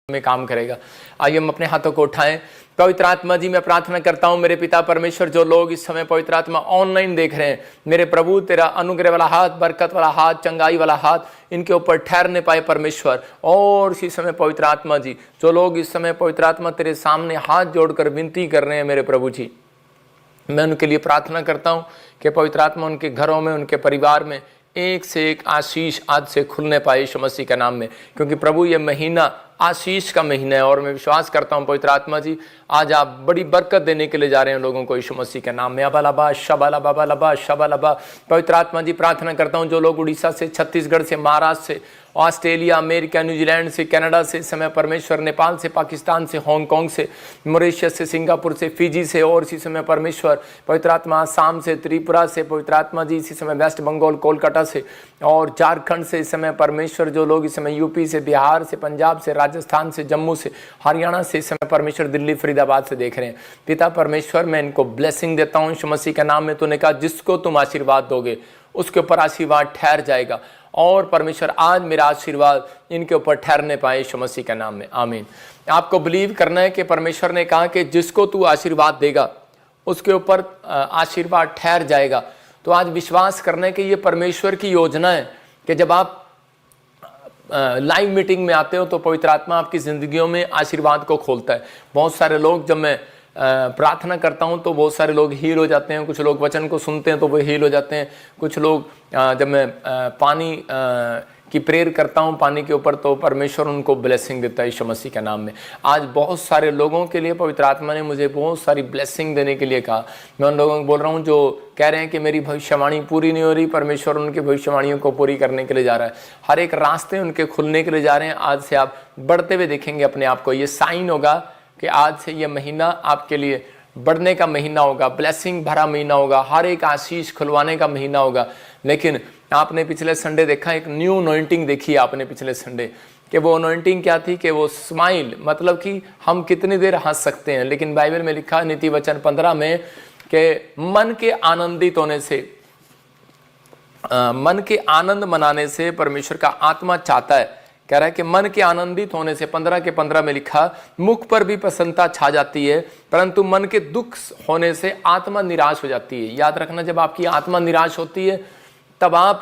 में काम करेगा। आइए हम अपने हाथों को उठाएं। पवित्र आत्मा जी, मैं प्रार्थना करता हूं मेरे पिता परमेश्वर, जो लोग इस समय पवित्र आत्मा ऑनलाइन देख रहे हैं, मेरे प्रभु तेरा अनुग्रह वाला हाथ, बरकत वाला हाथ, चंगाई वाला हाथ इनके ऊपर ठहरने पाए परमेश्वर। और इसी समय पवित्र आत्मा जी, जो लोग इस समय पवित्र आत्मा तेरे सामने हाथ जोड़कर विनती कर रहे हैं मेरे प्रभु जी, मैं उनके लिए प्रार्थना करता हूं कि पवित्र आत्मा उनके घरों में, उनके परिवार में एक से एक आशीष आज से खुलने पाए यीशु मसीह के नाम में। क्योंकि प्रभु ये महीना आशीष का महीना है और मैं विश्वास करता हूं पवित्र आत्मा जी, आज आप बड़ी बरकत देने के लिए जा रहे हैं लोगों को यीशु मसीह के नाम में। अबालबा शबालबा बालबा शबालबा। पवित्र आत्मा जी, प्रार्थना करता हूं जो लोग उड़ीसा से, छत्तीसगढ़ से, महाराष्ट्र से, ऑस्ट्रेलिया, अमेरिका, न्यूजीलैंड से, कनाडा से, इस समय परमेश्वर नेपाल से, पाकिस्तान से, हांगकांग से, मॉरिशस से, सिंगापुर से, फिजी से, और इसी समय परमेश्वर पवित्र आत्मा आसाम से, त्रिपुरा से, पवित्र आत्मा जी इसी समय वेस्ट बंगाल, कोलकाता से और झारखंड से, इस समय परमेश्वर जो लोग इस समय यूपी से, बिहार से, पंजाब से, राजस्थान से, जम्मू से, हरियाणा से, इस समय परमेश्वर दिल्ली, फरीदाबाद से देख रहे हैं। पिता परमेश्वर, मैं इनको ब्लेसिंग देता हूँ यीशु मसीह के नाम में। तूने कहा जिसको तुम आशीर्वाद दोगे उसके ऊपर आशीर्वाद ठहर जाएगा, और परमेश्वर आज मेरा आशीर्वाद इनके ऊपर ठहरने पाए यीशु मसीह के नाम में, आमीन। आपको बिलीव करना है कि परमेश्वर ने कहा कि जिसको तू आशीर्वाद देगा उसके ऊपर आशीर्वाद ठहर जाएगा। तो आज विश्वास करना है कि ये परमेश्वर की योजना है कि जब आप लाइव मीटिंग में आते हो तो पवित्र आत्मा आपकी ज़िंदगियों में आशीर्वाद को खोलता है। बहुत सारे लोग, जब मैं प्रार्थना करता हूं तो बहुत सारे लोग हील हो जाते हैं, कुछ लोग वचन को सुनते हैं तो वो हील हो जाते हैं, कुछ लोग जब मैं पानी की प्रेयर करता हूं पानी के ऊपर तो परमेश्वर उनको ब्लेसिंग देता है यीशु मसीह के नाम में। आज बहुत सारे लोगों के लिए पवित्र आत्मा ने मुझे बहुत सारी ब्लेसिंग देने के लिए कहा। मैं उन लोगों को बोल रहा हूं जो कह रहे हैं कि मेरी भविष्यवाणी पूरी नहीं हो रही, परमेश्वर उनकी भविष्यवाणियों को पूरी करने के लिए जा रहा है। हर एक रास्ते उनके खुलने के लिए जा रहे हैं। आज से आप बढ़ते हुए देखेंगे अपने आप को। ये साइन होगा कि आज से ये महीना आपके लिए बढ़ने का महीना होगा, ब्लेसिंग भरा महीना होगा, हर एक आशीष खुलवाने का महीना होगा। लेकिन आपने पिछले संडे देखा, एक न्यू अनॉइंटिंग देखी आपने पिछले संडे, कि वो अनॉइंटिंग क्या थी कि वो स्माइल, मतलब कि हम कितनी देर हंस सकते हैं। लेकिन बाइबल में लिखा नीति वचन 15 में कि मन के आनंदित होने से, मन के आनंद मनाने से परमेश्वर का आत्मा चाहता है। कह रहा है कि मन के आनंदित होने से, 15 के 15 में लिखा, मुख पर भी प्रसन्नता छा जाती है, परंतु मन के दुख होने से आत्मा निराश हो जाती है। याद रखना, जब आपकी आत्मा निराश होती है तब आप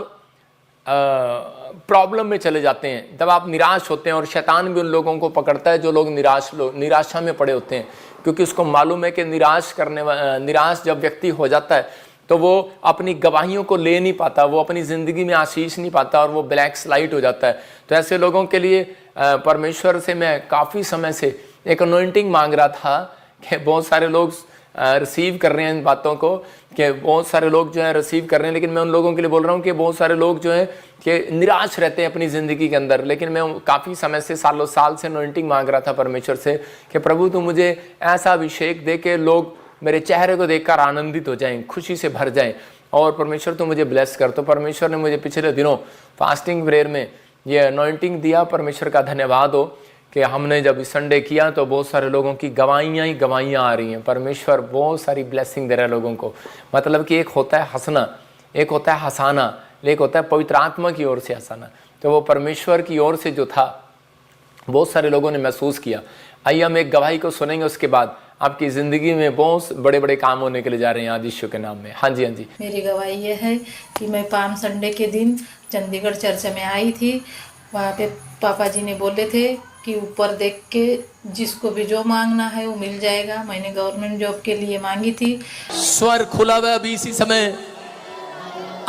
प्रॉब्लम में चले जाते हैं, जब आप निराश होते हैं। और शैतान भी उन लोगों को पकड़ता है जो लोग निराशा में पड़े होते हैं, क्योंकि उसको मालूम है कि निराश जब व्यक्ति हो जाता है तो वो अपनी गवाहियों को ले नहीं पाता, वो अपनी ज़िंदगी में आशीष नहीं पाता और वो ब्लैक स्लाइट हो जाता है। तो ऐसे लोगों के लिए परमेश्वर से मैं काफ़ी समय से एक अनॉइंटिंग मांग रहा था कि बहुत सारे लोग रिसीव कर रहे हैं इन बातों को, कि बहुत सारे लोग जो है रिसीव कर रहे हैं। लेकिन मैं उन लोगों के लिए बोल रहा हूँ कि बहुत सारे लोग जो है कि निराश रहते हैं अपनी ज़िंदगी के अंदर। लेकिन मैं काफ़ी समय से, सालों साल से अनॉइंटिंग मांग रहा था परमेश्वर से कि प्रभु तू मुझे ऐसा अभिषेक दे के लोग मेरे चेहरे को देखकर आनंदित हो जाएं, खुशी से भर जाएं, और परमेश्वर तो मुझे ब्लेस कर। तो परमेश्वर ने मुझे पिछले दिनों फास्टिंग प्रेयर में ये अनॉइंटिंग दिया। परमेश्वर का धन्यवाद हो कि हमने जब इस संडे किया तो बहुत सारे लोगों की गवाहियाँ ही गवाहियाँ आ रही हैं। परमेश्वर बहुत सारी ब्लेसिंग दे रहा है लोगों को। मतलब कि एक होता है हंसना, एक होता है हंसाना, एक होता है पवित्र आत्मा की ओर से हंसाना। तो वो परमेश्वर की ओर से जो था बहुत सारे लोगों ने महसूस किया। आइए हम एक गवाही को सुनेंगे, उसके बाद आपकी ज़िंदगी में बहुत बड़े बड़े काम होने के लिए जा रहे हैं आज यीशु के नाम में। हाँ जी, हाँ जी। मेरी गवाही ये है कि मैं पाम संडे के दिन चंडीगढ़ चर्च में आई थी। वहाँ पे पापा जी ने बोले थे कि ऊपर देख के जिसको भी जो मांगना है वो मिल जाएगा। मैंने गवर्नमेंट जॉब के लिए मांगी थी। स्वर खुला हुआ अभी इसी समय,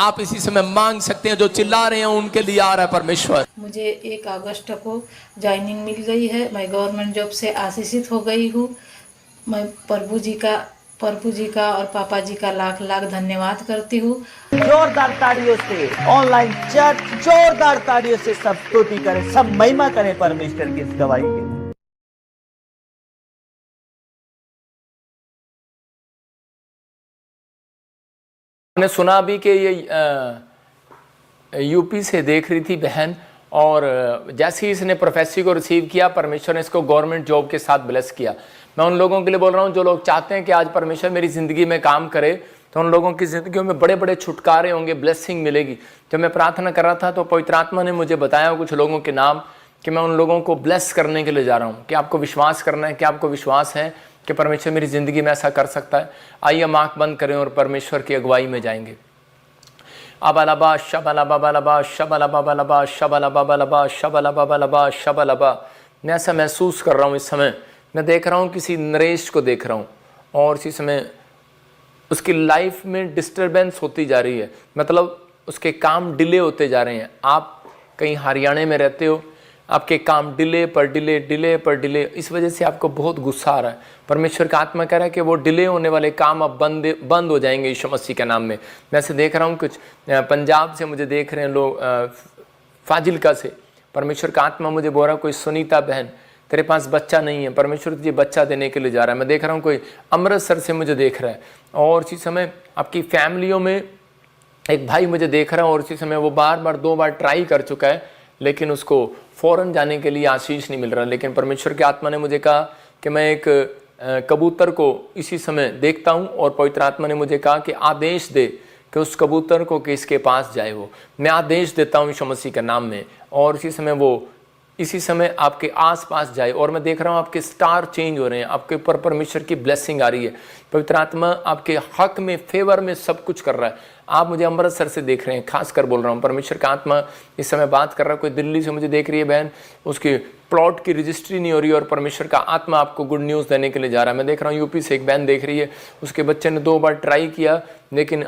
आप इसी समय मांग सकते हैं। जो चिल्ला रहे हैं उनके लिए आ रहा है परमेश्वर। मुझे 1 अगस्त को ज्वाइनिंग मिल गई है। मैं गवर्नमेंट जॉब से आशीषित हो गई हूँ। मैं प्रभु जी का और पापा जी का लाख लाख धन्यवाद करती हूँ। जोरदार तालियों से ऑनलाइन चर्च जोरदार तालियों से सब स्तुति करें, सब महिमा करें परमेश्वर की इस गवाही के लिए। मैंने सुना भी कि ये यूपी से देख रही थी बहन, और जैसे ही इसने प्रोफेसी को रिसीव किया परमेश्वर ने इसको गवर्नमेंट जॉब के साथ ब्लेस किया। मैं उन लोगों के लिए बोल रहा हूँ जो लोग चाहते हैं कि आज परमेश्वर मेरी ज़िंदगी में काम करे, तो उन लोगों की ज़िंदगियों में बड़े बड़े छुटकारे होंगे, ब्लेसिंग मिलेगी। जब मैं प्रार्थना कर रहा था तो पवित्र आत्मा ने मुझे बताया कुछ लोगों के नाम कि मैं उन लोगों को ब्लेस करने के लिए जा रहा हूँ। कि आपको विश्वास करना है, कि आपको विश्वास है कि परमेश्वर मेरी ज़िंदगी में ऐसा कर सकता है। आइए हम आँख बंद करें और परमेश्वर की अगुवाई में जाएंगे। अबलबा शबलबा शबलबा शबलबा शबलबा शबलबा। मैं ऐसा महसूस कर रहा हूँ इस समय, मैं देख रहा हूँ किसी नरेश को देख रहा हूँ और इसी समय उसकी लाइफ में डिस्टर्बेंस होती जा रही है, मतलब उसके काम डिले होते जा रहे हैं। आप कहीं हरियाणा में रहते हो, आपके काम डिले पर डिले, इस वजह से आपको बहुत गुस्सा आ रहा है। परमेश्वर का आत्मा कह रहा है कि वो डिले होने वाले काम अब बंद हो जाएंगे यीशु मसीह के नाम में। मैं ऐसे देख रहा हूँ, कुछ पंजाब से मुझे देख रहे हैं लोग, फाजिलका से। परमेश्वर का आत्मा मुझे बोल रहा है, कोई सुनीता बहन तेरे पास बच्चा नहीं है, परमेश्वर तुझे बच्चा देने के लिए जा रहा है। मैं देख रहा हूँ कोई अमृतसर से मुझे देख रहा है, और इसी समय आपकी फैमिलियों में एक भाई मुझे देख रहा है, और इसी समय वो बार 2 बार ट्राई कर चुका है, लेकिन उसको फ़ौरन जाने के लिए आशीष नहीं मिल रहा। लेकिन परमेश्वर की आत्मा ने मुझे कहा कि मैं एक कबूतर को इसी समय देखता हूँ, और पवित्र आत्मा ने मुझे कहा कि आदेश दे कि उस कबूतर को किसके पास जाए। वो मैं आदेश देता हूँ यीशु मसीह के नाम में, और इसी समय आपके आसपास जाए। और मैं देख रहा हूँ आपके स्टार चेंज हो रहे हैं, आपके ऊपर परमेश्वर की ब्लेसिंग आ रही है। पवित्र आत्मा आपके हक में, फेवर में सब कुछ कर रहा है। आप मुझे अमृतसर से देख रहे हैं, खास कर बोल रहा हूँ। परमेश्वर का आत्मा इस समय बात कर रहा है। कोई दिल्ली से मुझे देख रही है बहन, उसकी प्लॉट की रजिस्ट्री नहीं हो रही है, और परमेश्वर का आत्मा आपको गुड न्यूज़ देने के लिए जा रहा है। मैं देख रहा हूँ यूपी से एक बहन देख रही है, उसके बच्चे ने 2 बार ट्राई किया, लेकिन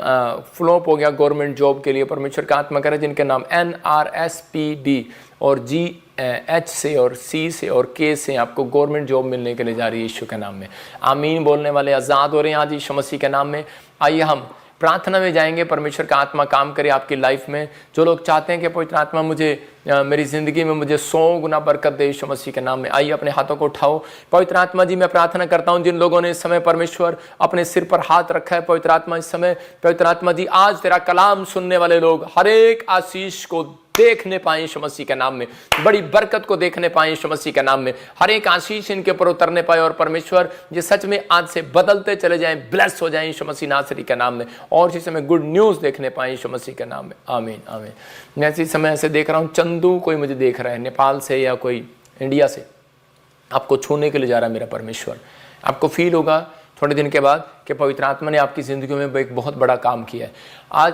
फ्लॉप हो गया गवर्नमेंट जॉब के लिए। परमेश्वर का आत्मा कह रहा है जिनके नाम NRSPD और GH से और C से और K से आपको गवर्नमेंट जॉब मिलने के लिए जा रही है यीशु के नाम में। आमीन बोलने वाले आज़ाद हो रहे हैं आज यीशु मसीह के नाम में। आइए हम प्रार्थना में जाएंगे, परमेश्वर का आत्मा काम करे आपकी लाइफ में। जो लोग चाहते हैं कि पवित्र आत्मा मुझे मेरी ज़िंदगी में मुझे 100 गुना बरकत दे यीशु मसीह के नाम में, आइए अपने हाथों को उठाओ। पवित्र आत्मा जी, मैं प्रार्थना करता हूं जिन लोगों ने इस समय परमेश्वर अपने सिर पर हाथ रखा है, पवित्र आत्मा इस समय, पवित्र आत्मा जी आज तेरा कलाम सुनने वाले लोग हर एक आशीष को देखने पाए यीशु मसीह के नाम में, बड़ी बरकत को देखने पाए यीशु मसीह के नाम में, हर एक आशीष इनके ऊपर उतरने पाए, और परमेश्वर ये सच में आज से बदलते चले जाएं, ब्लेस हो जाएं यीशु मसीह नासरी के नाम में, और इसी समय गुड न्यूज़ देखने पाए यीशु मसीह के नाम में। आमीन आमीन। मैं इसी समय ऐसे देख रहा हूँ, चंदू कोई मुझे देख रहा है नेपाल से या कोई इंडिया से, आपको छूने के लिए जा रहा है मेरा परमेश्वर। आपको फील होगा थोड़े दिन के बाद कि पवित्र आत्मा ने आपकी ज़िंदगी में एक बहुत बड़ा काम किया है। आज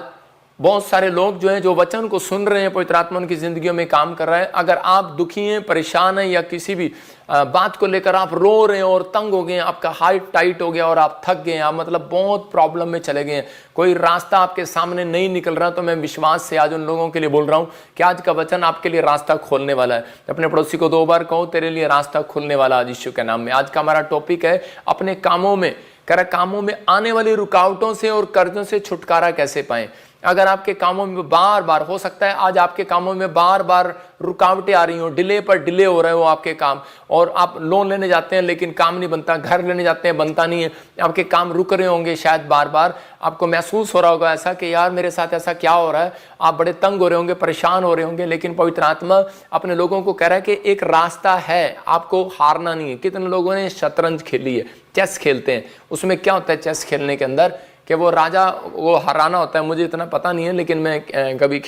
बहुत सारे लोग जो हैं, जो वचन को सुन रहे हैं, पवित्र आत्मा उनकी ज़िंदगियों में काम कर रहा है। अगर आप दुखी हैं, परेशान हैं, या किसी भी बात को लेकर आप रो रहे हैं और तंग हो गए हैं, आपका हार्ट टाइट हो गया और आप थक गए हैं, आप मतलब बहुत प्रॉब्लम में चले गए हैं, कोई रास्ता आपके सामने नहीं निकल रहा, तो मैं विश्वास से आज उन लोगों के लिए बोल रहा हूँ कि आज का वचन आपके लिए रास्ता खोलने वाला है। अपने पड़ोसी को 2 बार कहो, तेरे लिए रास्ता खुलने वाला आज यीशु के नाम में। आज का हमारा टॉपिक है अपने कामों में, कामों में आने वाली रुकावटों से और कर्जों से छुटकारा कैसे पाएं। अगर आपके कामों में बार बार, हो सकता है आज आपके कामों में बार बार रुकावटें आ रही हो, डिले पर डिले हो रहे हो आपके काम, और आप लोन लेने जाते हैं लेकिन काम नहीं बनता, घर लेने जाते हैं बनता नहीं है, आपके काम रुक रहे होंगे, शायद बार बार आपको महसूस हो रहा होगा ऐसा कि यार मेरे साथ ऐसा क्या हो रहा है। आप बड़े तंग हो रहे होंगे, परेशान हो रहे होंगे, लेकिन पवित्र आत्मा अपने लोगों को कह रहा है कि एक रास्ता है, आपको हारना नहीं है। कितने लोगों ने शतरंज खेली है, चेस खेलते हैं, उसमें क्या होता है चेस खेलने के अंदर कि वो राजा वो हराना होता है। मुझे इतना पता नहीं है, लेकिन मैं कभी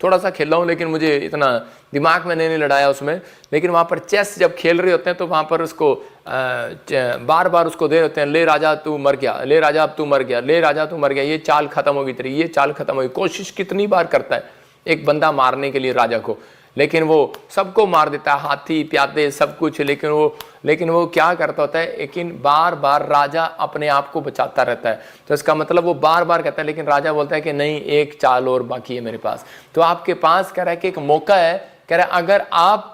थोड़ा सा खेला हूँ, लेकिन मुझे इतना दिमाग में नहीं लड़ाया उसमें। लेकिन वहाँ पर चेस जब खेल रहे होते हैं तो वहाँ पर उसको बार बार उसको दे होते हैं, ले राजा तू मर गया, ले राजा अब तू मर गया, ले राजा तू मर गया, ये चाल खत्म होगी तेरी, ये चाल खत्म होगी। कोशिश कितनी बार करता है एक बंदा मारने के लिए राजा को, लेकिन वो सबको मार देता है, हाथी प्यादे सब कुछ, लेकिन वो क्या करता होता है, लेकिन बार बार राजा अपने आप को बचाता रहता है। तो इसका मतलब वो बार बार कहता है, लेकिन राजा बोलता है कि नहीं, एक चाल और बाकी है मेरे पास। तो आपके पास कह रहा है कि एक मौका है, कह रहा है अगर आप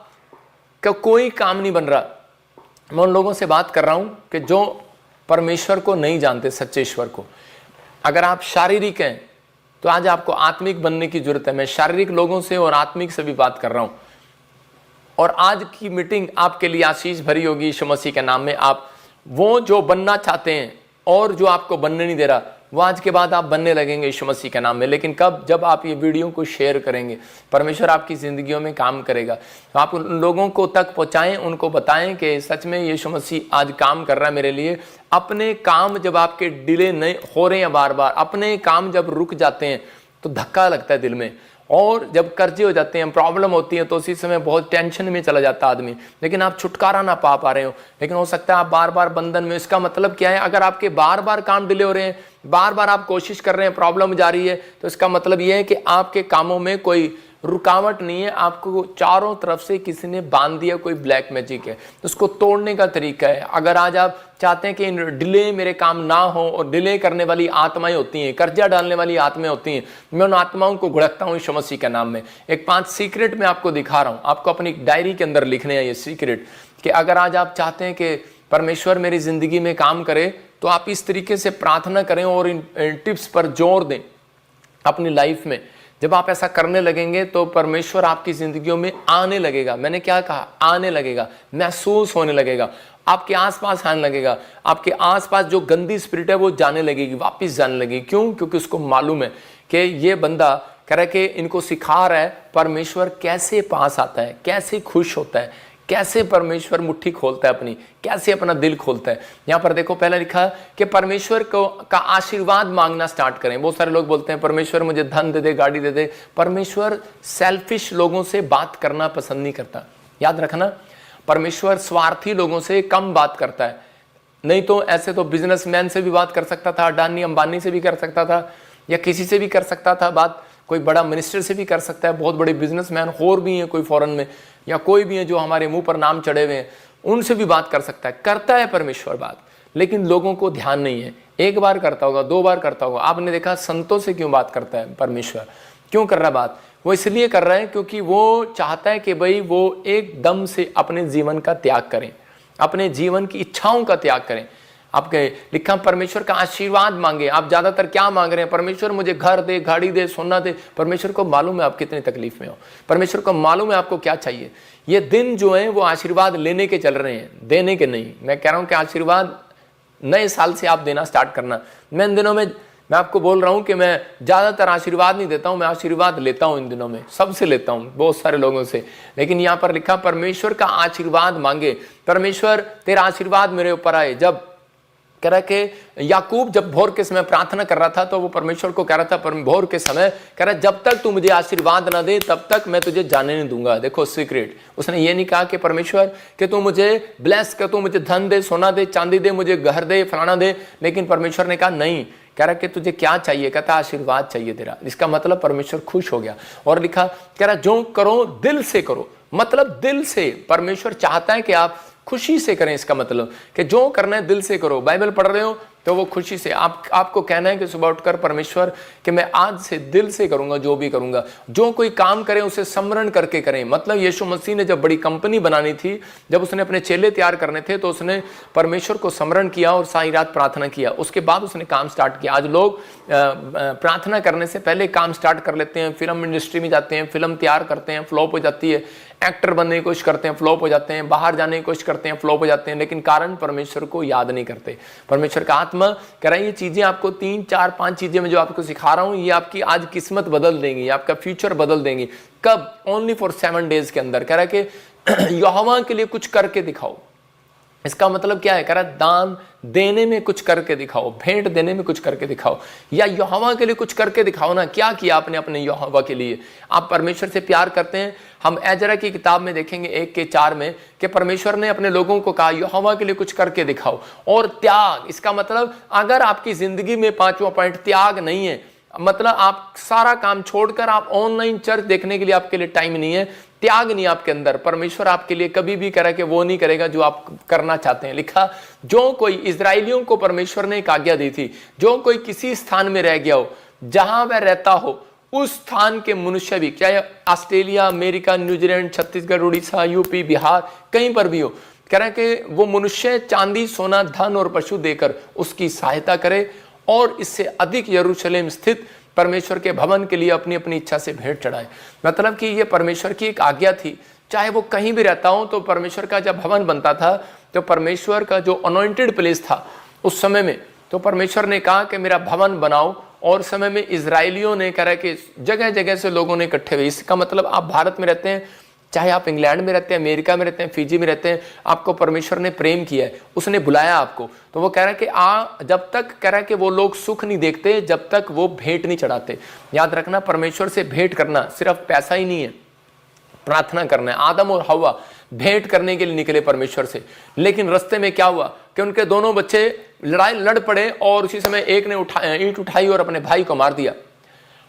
का कोई काम नहीं बन रहा, मैं उन लोगों से बात कर रहा हूँ कि जो परमेश्वर को नहीं जानते, सच्चे ईश्वर को। अगर आप शारीरिक हैं तो आज आपको आत्मिक बनने की जरूरत है। मैं शारीरिक लोगों से और आत्मिक से भी बात कर रहा हूं, और आज की मीटिंग आपके लिए आशीष भरी होगी यीशु मसीह के नाम में। आप वो जो बनना चाहते हैं और जो आपको बनने नहीं दे रहा, वो आज के बाद आप बनने लगेंगे यीशु मसीह के नाम में। लेकिन कब? जब आप ये वीडियो को शेयर करेंगे, परमेश्वर आपकी ज़िंदगियों में काम करेगा। तो आप उन लोगों को तक पहुँचाएँ, उनको बताएं कि सच में यीशु मसीह आज काम कर रहा है मेरे लिए। अपने काम जब आपके डिले नहीं हो रहे हैं, बार बार अपने काम जब रुक जाते हैं तो धक्का लगता है दिल में, और जब कर्जे हो जाते हैं, प्रॉब्लम होती है, तो उसी समय बहुत टेंशन में चला जाता आदमी, लेकिन आप छुटकारा ना पा रहे हो। लेकिन हो सकता है आप बार बार बंधन में। इसका मतलब क्या है? अगर आपके बार बार काम डिले हो रहे हैं, बार बार आप कोशिश कर रहे हैं, प्रॉब्लम जा रही है, तो इसका मतलब यह है कि आपके कामों में कोई रुकावट नहीं है, आपको चारों तरफ से किसी ने बांध दिया, कोई ब्लैक मैजिक है। तो उसको तोड़ने का तरीका है। अगर आज आप चाहते हैं कि डिले मेरे काम ना हो, और डिले करने वाली आत्माएं होती हैं, कर्जा डालने वाली आत्माएं होती हैं, मैं उन आत्माओं को घुड़कता हूं यीशु मसीह के नाम में। एक 5 सीक्रेट मैं आपको दिखा रहा हूं, आपको अपनी डायरी के अंदर लिखने हैं ये सीक्रेट, कि अगर आज आप चाहते हैं कि परमेश्वर मेरी जिंदगी में काम करे, तो आप इस तरीके से प्रार्थना करें और इन टिप्स पर जोर दें अपनी लाइफ में। जब आप ऐसा करने लगेंगे तो परमेश्वर आपकी जिंदगियों में आने लगेगा। मैंने क्या कहा? आने लगेगा, महसूस होने लगेगा, आपके आसपास आने लगेगा। आपके आसपास जो गंदी स्पिरिट है वो जाने लगेगी, वापस जाने लगेगी। क्यों? क्योंकि उसको मालूम है कि ये बंदा कह रहा है कि इनको सिखा रहा है परमेश्वर कैसे पास आता है, कैसे खुश होता है, कैसे परमेश्वर मुट्ठी खोलता है अपनी, कैसे अपना दिल खोलता है। यहां पर देखो पहले लिखा कि परमेश्वर को का आशीर्वाद मांगना स्टार्ट करें। बहुत सारे लोग बोलते हैं परमेश्वर मुझे धन दे दे, गाड़ी दे दे। परमेश्वर सेल्फिश लोगों से बात करना पसंद नहीं करता। याद रखना, परमेश्वर स्वार्थी लोगों से कम बात करता है। नहीं तो ऐसे तो बिजनेसमैन से भी बात कर सकता था, अडानी अंबानी से भी कर सकता था, या किसी से भी कर सकता था बात, कोई बड़ा मिनिस्टर से भी कर सकता है। बहुत बड़े बिजनेसमैन और भी हैं कोई फॉरेन में, या कोई भी है जो हमारे मुंह पर नाम चढ़े हुए हैं, उनसे भी बात कर सकता है। करता है परमेश्वर बात, लेकिन लोगों को ध्यान नहीं है। एक बार करता होगा, 2 बार करता होगा। आपने देखा संतों से क्यों बात करता है परमेश्वर? क्यों कर रहा है बात? वो इसलिए कर रहा है क्योंकि वो चाहता है कि भाई वो एकदम से अपने जीवन का त्याग करें, अपने जीवन की इच्छाओं का त्याग करें। आपके लिखा परमेश्वर का आशीर्वाद मांगे। आप ज्यादातर क्या मांग रहे हैं? परमेश्वर मुझे घर दे, गाड़ी दे, सोना दे। परमेश्वर को मालूम है आप कितनी तकलीफ में हो, परमेश्वर को मालूम है आपको क्या चाहिए। ये दिन जो है वो आशीर्वाद लेने के चल रहे हैं, देने के नहीं। मैं कह रहा हूं कि आशीर्वाद नए साल से आप देना स्टार्ट करना। मैं इन दिनों में मैं आपको बोल रहा हूं कि मैं ज्यादातर आशीर्वाद नहीं देता हूं, मैं आशीर्वाद लेता हूं इन दिनों में, सबसे लेता हूं, बहुत सारे लोगों से। लेकिन यहां पर लिखा परमेश्वर का आशीर्वाद मांगे। परमेश्वर तेरा आशीर्वाद मेरे ऊपर आए। जब कह रहा है कि याकूब जब भोर के समय प्रार्थना कर रहा था, तो वो परमेश्वर को कह रहा था भोर के समय, कह रहा जब तक तू मुझे आशीर्वाद ना दे तब तक मैं तुझे जाने नहीं दूंगा। देखो सीक्रेट, उसने ये नहीं कहा कि परमेश्वर कि तू मुझे ब्लेस कर, तू मुझे धन दे, सोना दे, चांदी दे, मुझे घर दे, फलाना दे। लेकिन परमेश्वर ने कहा नहीं। कह रहा कि तुझे क्या चाहिए? कहता आशीर्वाद चाहिए तेरा। इसका मतलब परमेश्वर खुश हो गया। और लिखा कह रहा जो करो दिल से करो, मतलब दिल से। परमेश्वर चाहता है कि आप खुशी से करें। इसका मतलब कि जो करना है दिल से करो। बाइबल पढ़ रहे हो तो वो खुशी से आपको कहना है कि सुबह उठकर परमेश्वर कि मैं आज से दिल से करूंगा जो भी करूंगा। जो कोई काम करें उसे स्मरण करके करें। मतलब यीशु मसीह ने जब बड़ी कंपनी बनानी थी, जब उसने अपने चेले तैयार करने थे, तो उसने परमेश्वर को स्मरण किया और सारी रात प्रार्थना किया। उसके बाद उसने काम स्टार्ट किया। आज लोग प्रार्थना करने से पहले काम स्टार्ट कर लेते हैं, फिल्म इंडस्ट्री में जाते हैं, फिल्म तैयार करते हैं, फ्लॉप हो जाती है, एक्टर बनने की कोशिश करते हैं, फ्लॉप हो जाते हैं, बाहर जाने की कोशिश करते हैं, फ्लॉप हो जाते हैं। लेकिन कारण परमेश्वर को याद नहीं करते। परमेश्वर का आत्मा कह रहा है ये चीजें आपको 3, 4, 5 चीजें मैं जो आपको सिखा रहा हूं, ये आपकी आज किस्मत बदल देंगी, आपका फ्यूचर बदल देंगी। कब? ओनली फॉर 7 डेज के अंदर। कह रहा है कि यहोवा के लिए कुछ करके दिखाओ। इसका मतलब क्या है? कह रहा दान देने में कुछ करके दिखाओ, भेंट देने में कुछ करके दिखाओ, या यहोवा के लिए कुछ करके दिखाओ ना। क्या किया आपने अपने यहोवा के लिए? आप परमेश्वर से प्यार करते हैं। हम एजरा की किताब में देखेंगे 1:4 में कि परमेश्वर ने अपने लोगों को कहा यहोवा के लिए कुछ करके दिखाओ। और त्याग, इसका मतलब अगर आपकी जिंदगी में 5वां पॉइंट त्याग नहीं है, मतलब आप सारा काम छोड़कर आप ऑनलाइन चर्च देखने के लिए आपके लिए टाइम नहीं है, त्याग नहीं आपके अंदर, परमेश्वर आपके लिए कभी भी कह रहा है कि वो नहीं करेगा जो आप करना चाहते हैं। लिखा जो कोई, इजराइलियों को परमेश्वर ने एक आज्ञा दी थी, जो कोई किसी स्थान में रह गया हो, जहां वह रहता हो उस स्थान के मनुष्य भी, चाहे Australia, America, New Zealand, Chhattisgarh, Orissa, UP, Bihar, कहीं पर भी हो, कह रहा है कि वो मनुष्य चांदी, सोना, धन और पशु देकर उसकी सहायता करे और इससे अधिक यरूशलेम स्थित परमेश्वर के भवन के लिए अपनी अपनी इच्छा से भेंट चढ़ाए। मतलब कि ये परमेश्वर की एक आज्ञा थी। चाहे वो कहीं भी रहता हो, तो परमेश्वर का जब भवन बनता था, तो परमेश्वर का जो अनॉइंटेड प्लेस था उस समय में, तो परमेश्वर ने कहा कि मेरा भवन बनाओ। और समय में इजराइलियों ने कह रहा है कि जगह जगह से लोगों ने इकट्ठे हुए। इसका मतलब आप भारत में रहते हैं, चाहे आप इंग्लैंड में रहते हैं, अमेरिका में रहते हैं, फिजी में रहते हैं, आपको परमेश्वर ने प्रेम किया है, उसने बुलाया आपको। तो वो कह रहा है कि जब तक कह रहा है कि वो लोग सुख नहीं देखते जब तक वो भेंट नहीं चढ़ाते। याद रखना, परमेश्वर से भेंट करना सिर्फ पैसा ही नहीं है, प्रार्थना करना है। आदम और हव्वा भेंट करने के लिए निकले परमेश्वर से, लेकिन रास्ते में क्या हुआ कि उनके दोनों बच्चे लड़ाई लड़ पड़े और उसी समय एक ने ईंट उठाई और अपने भाई को मार दिया,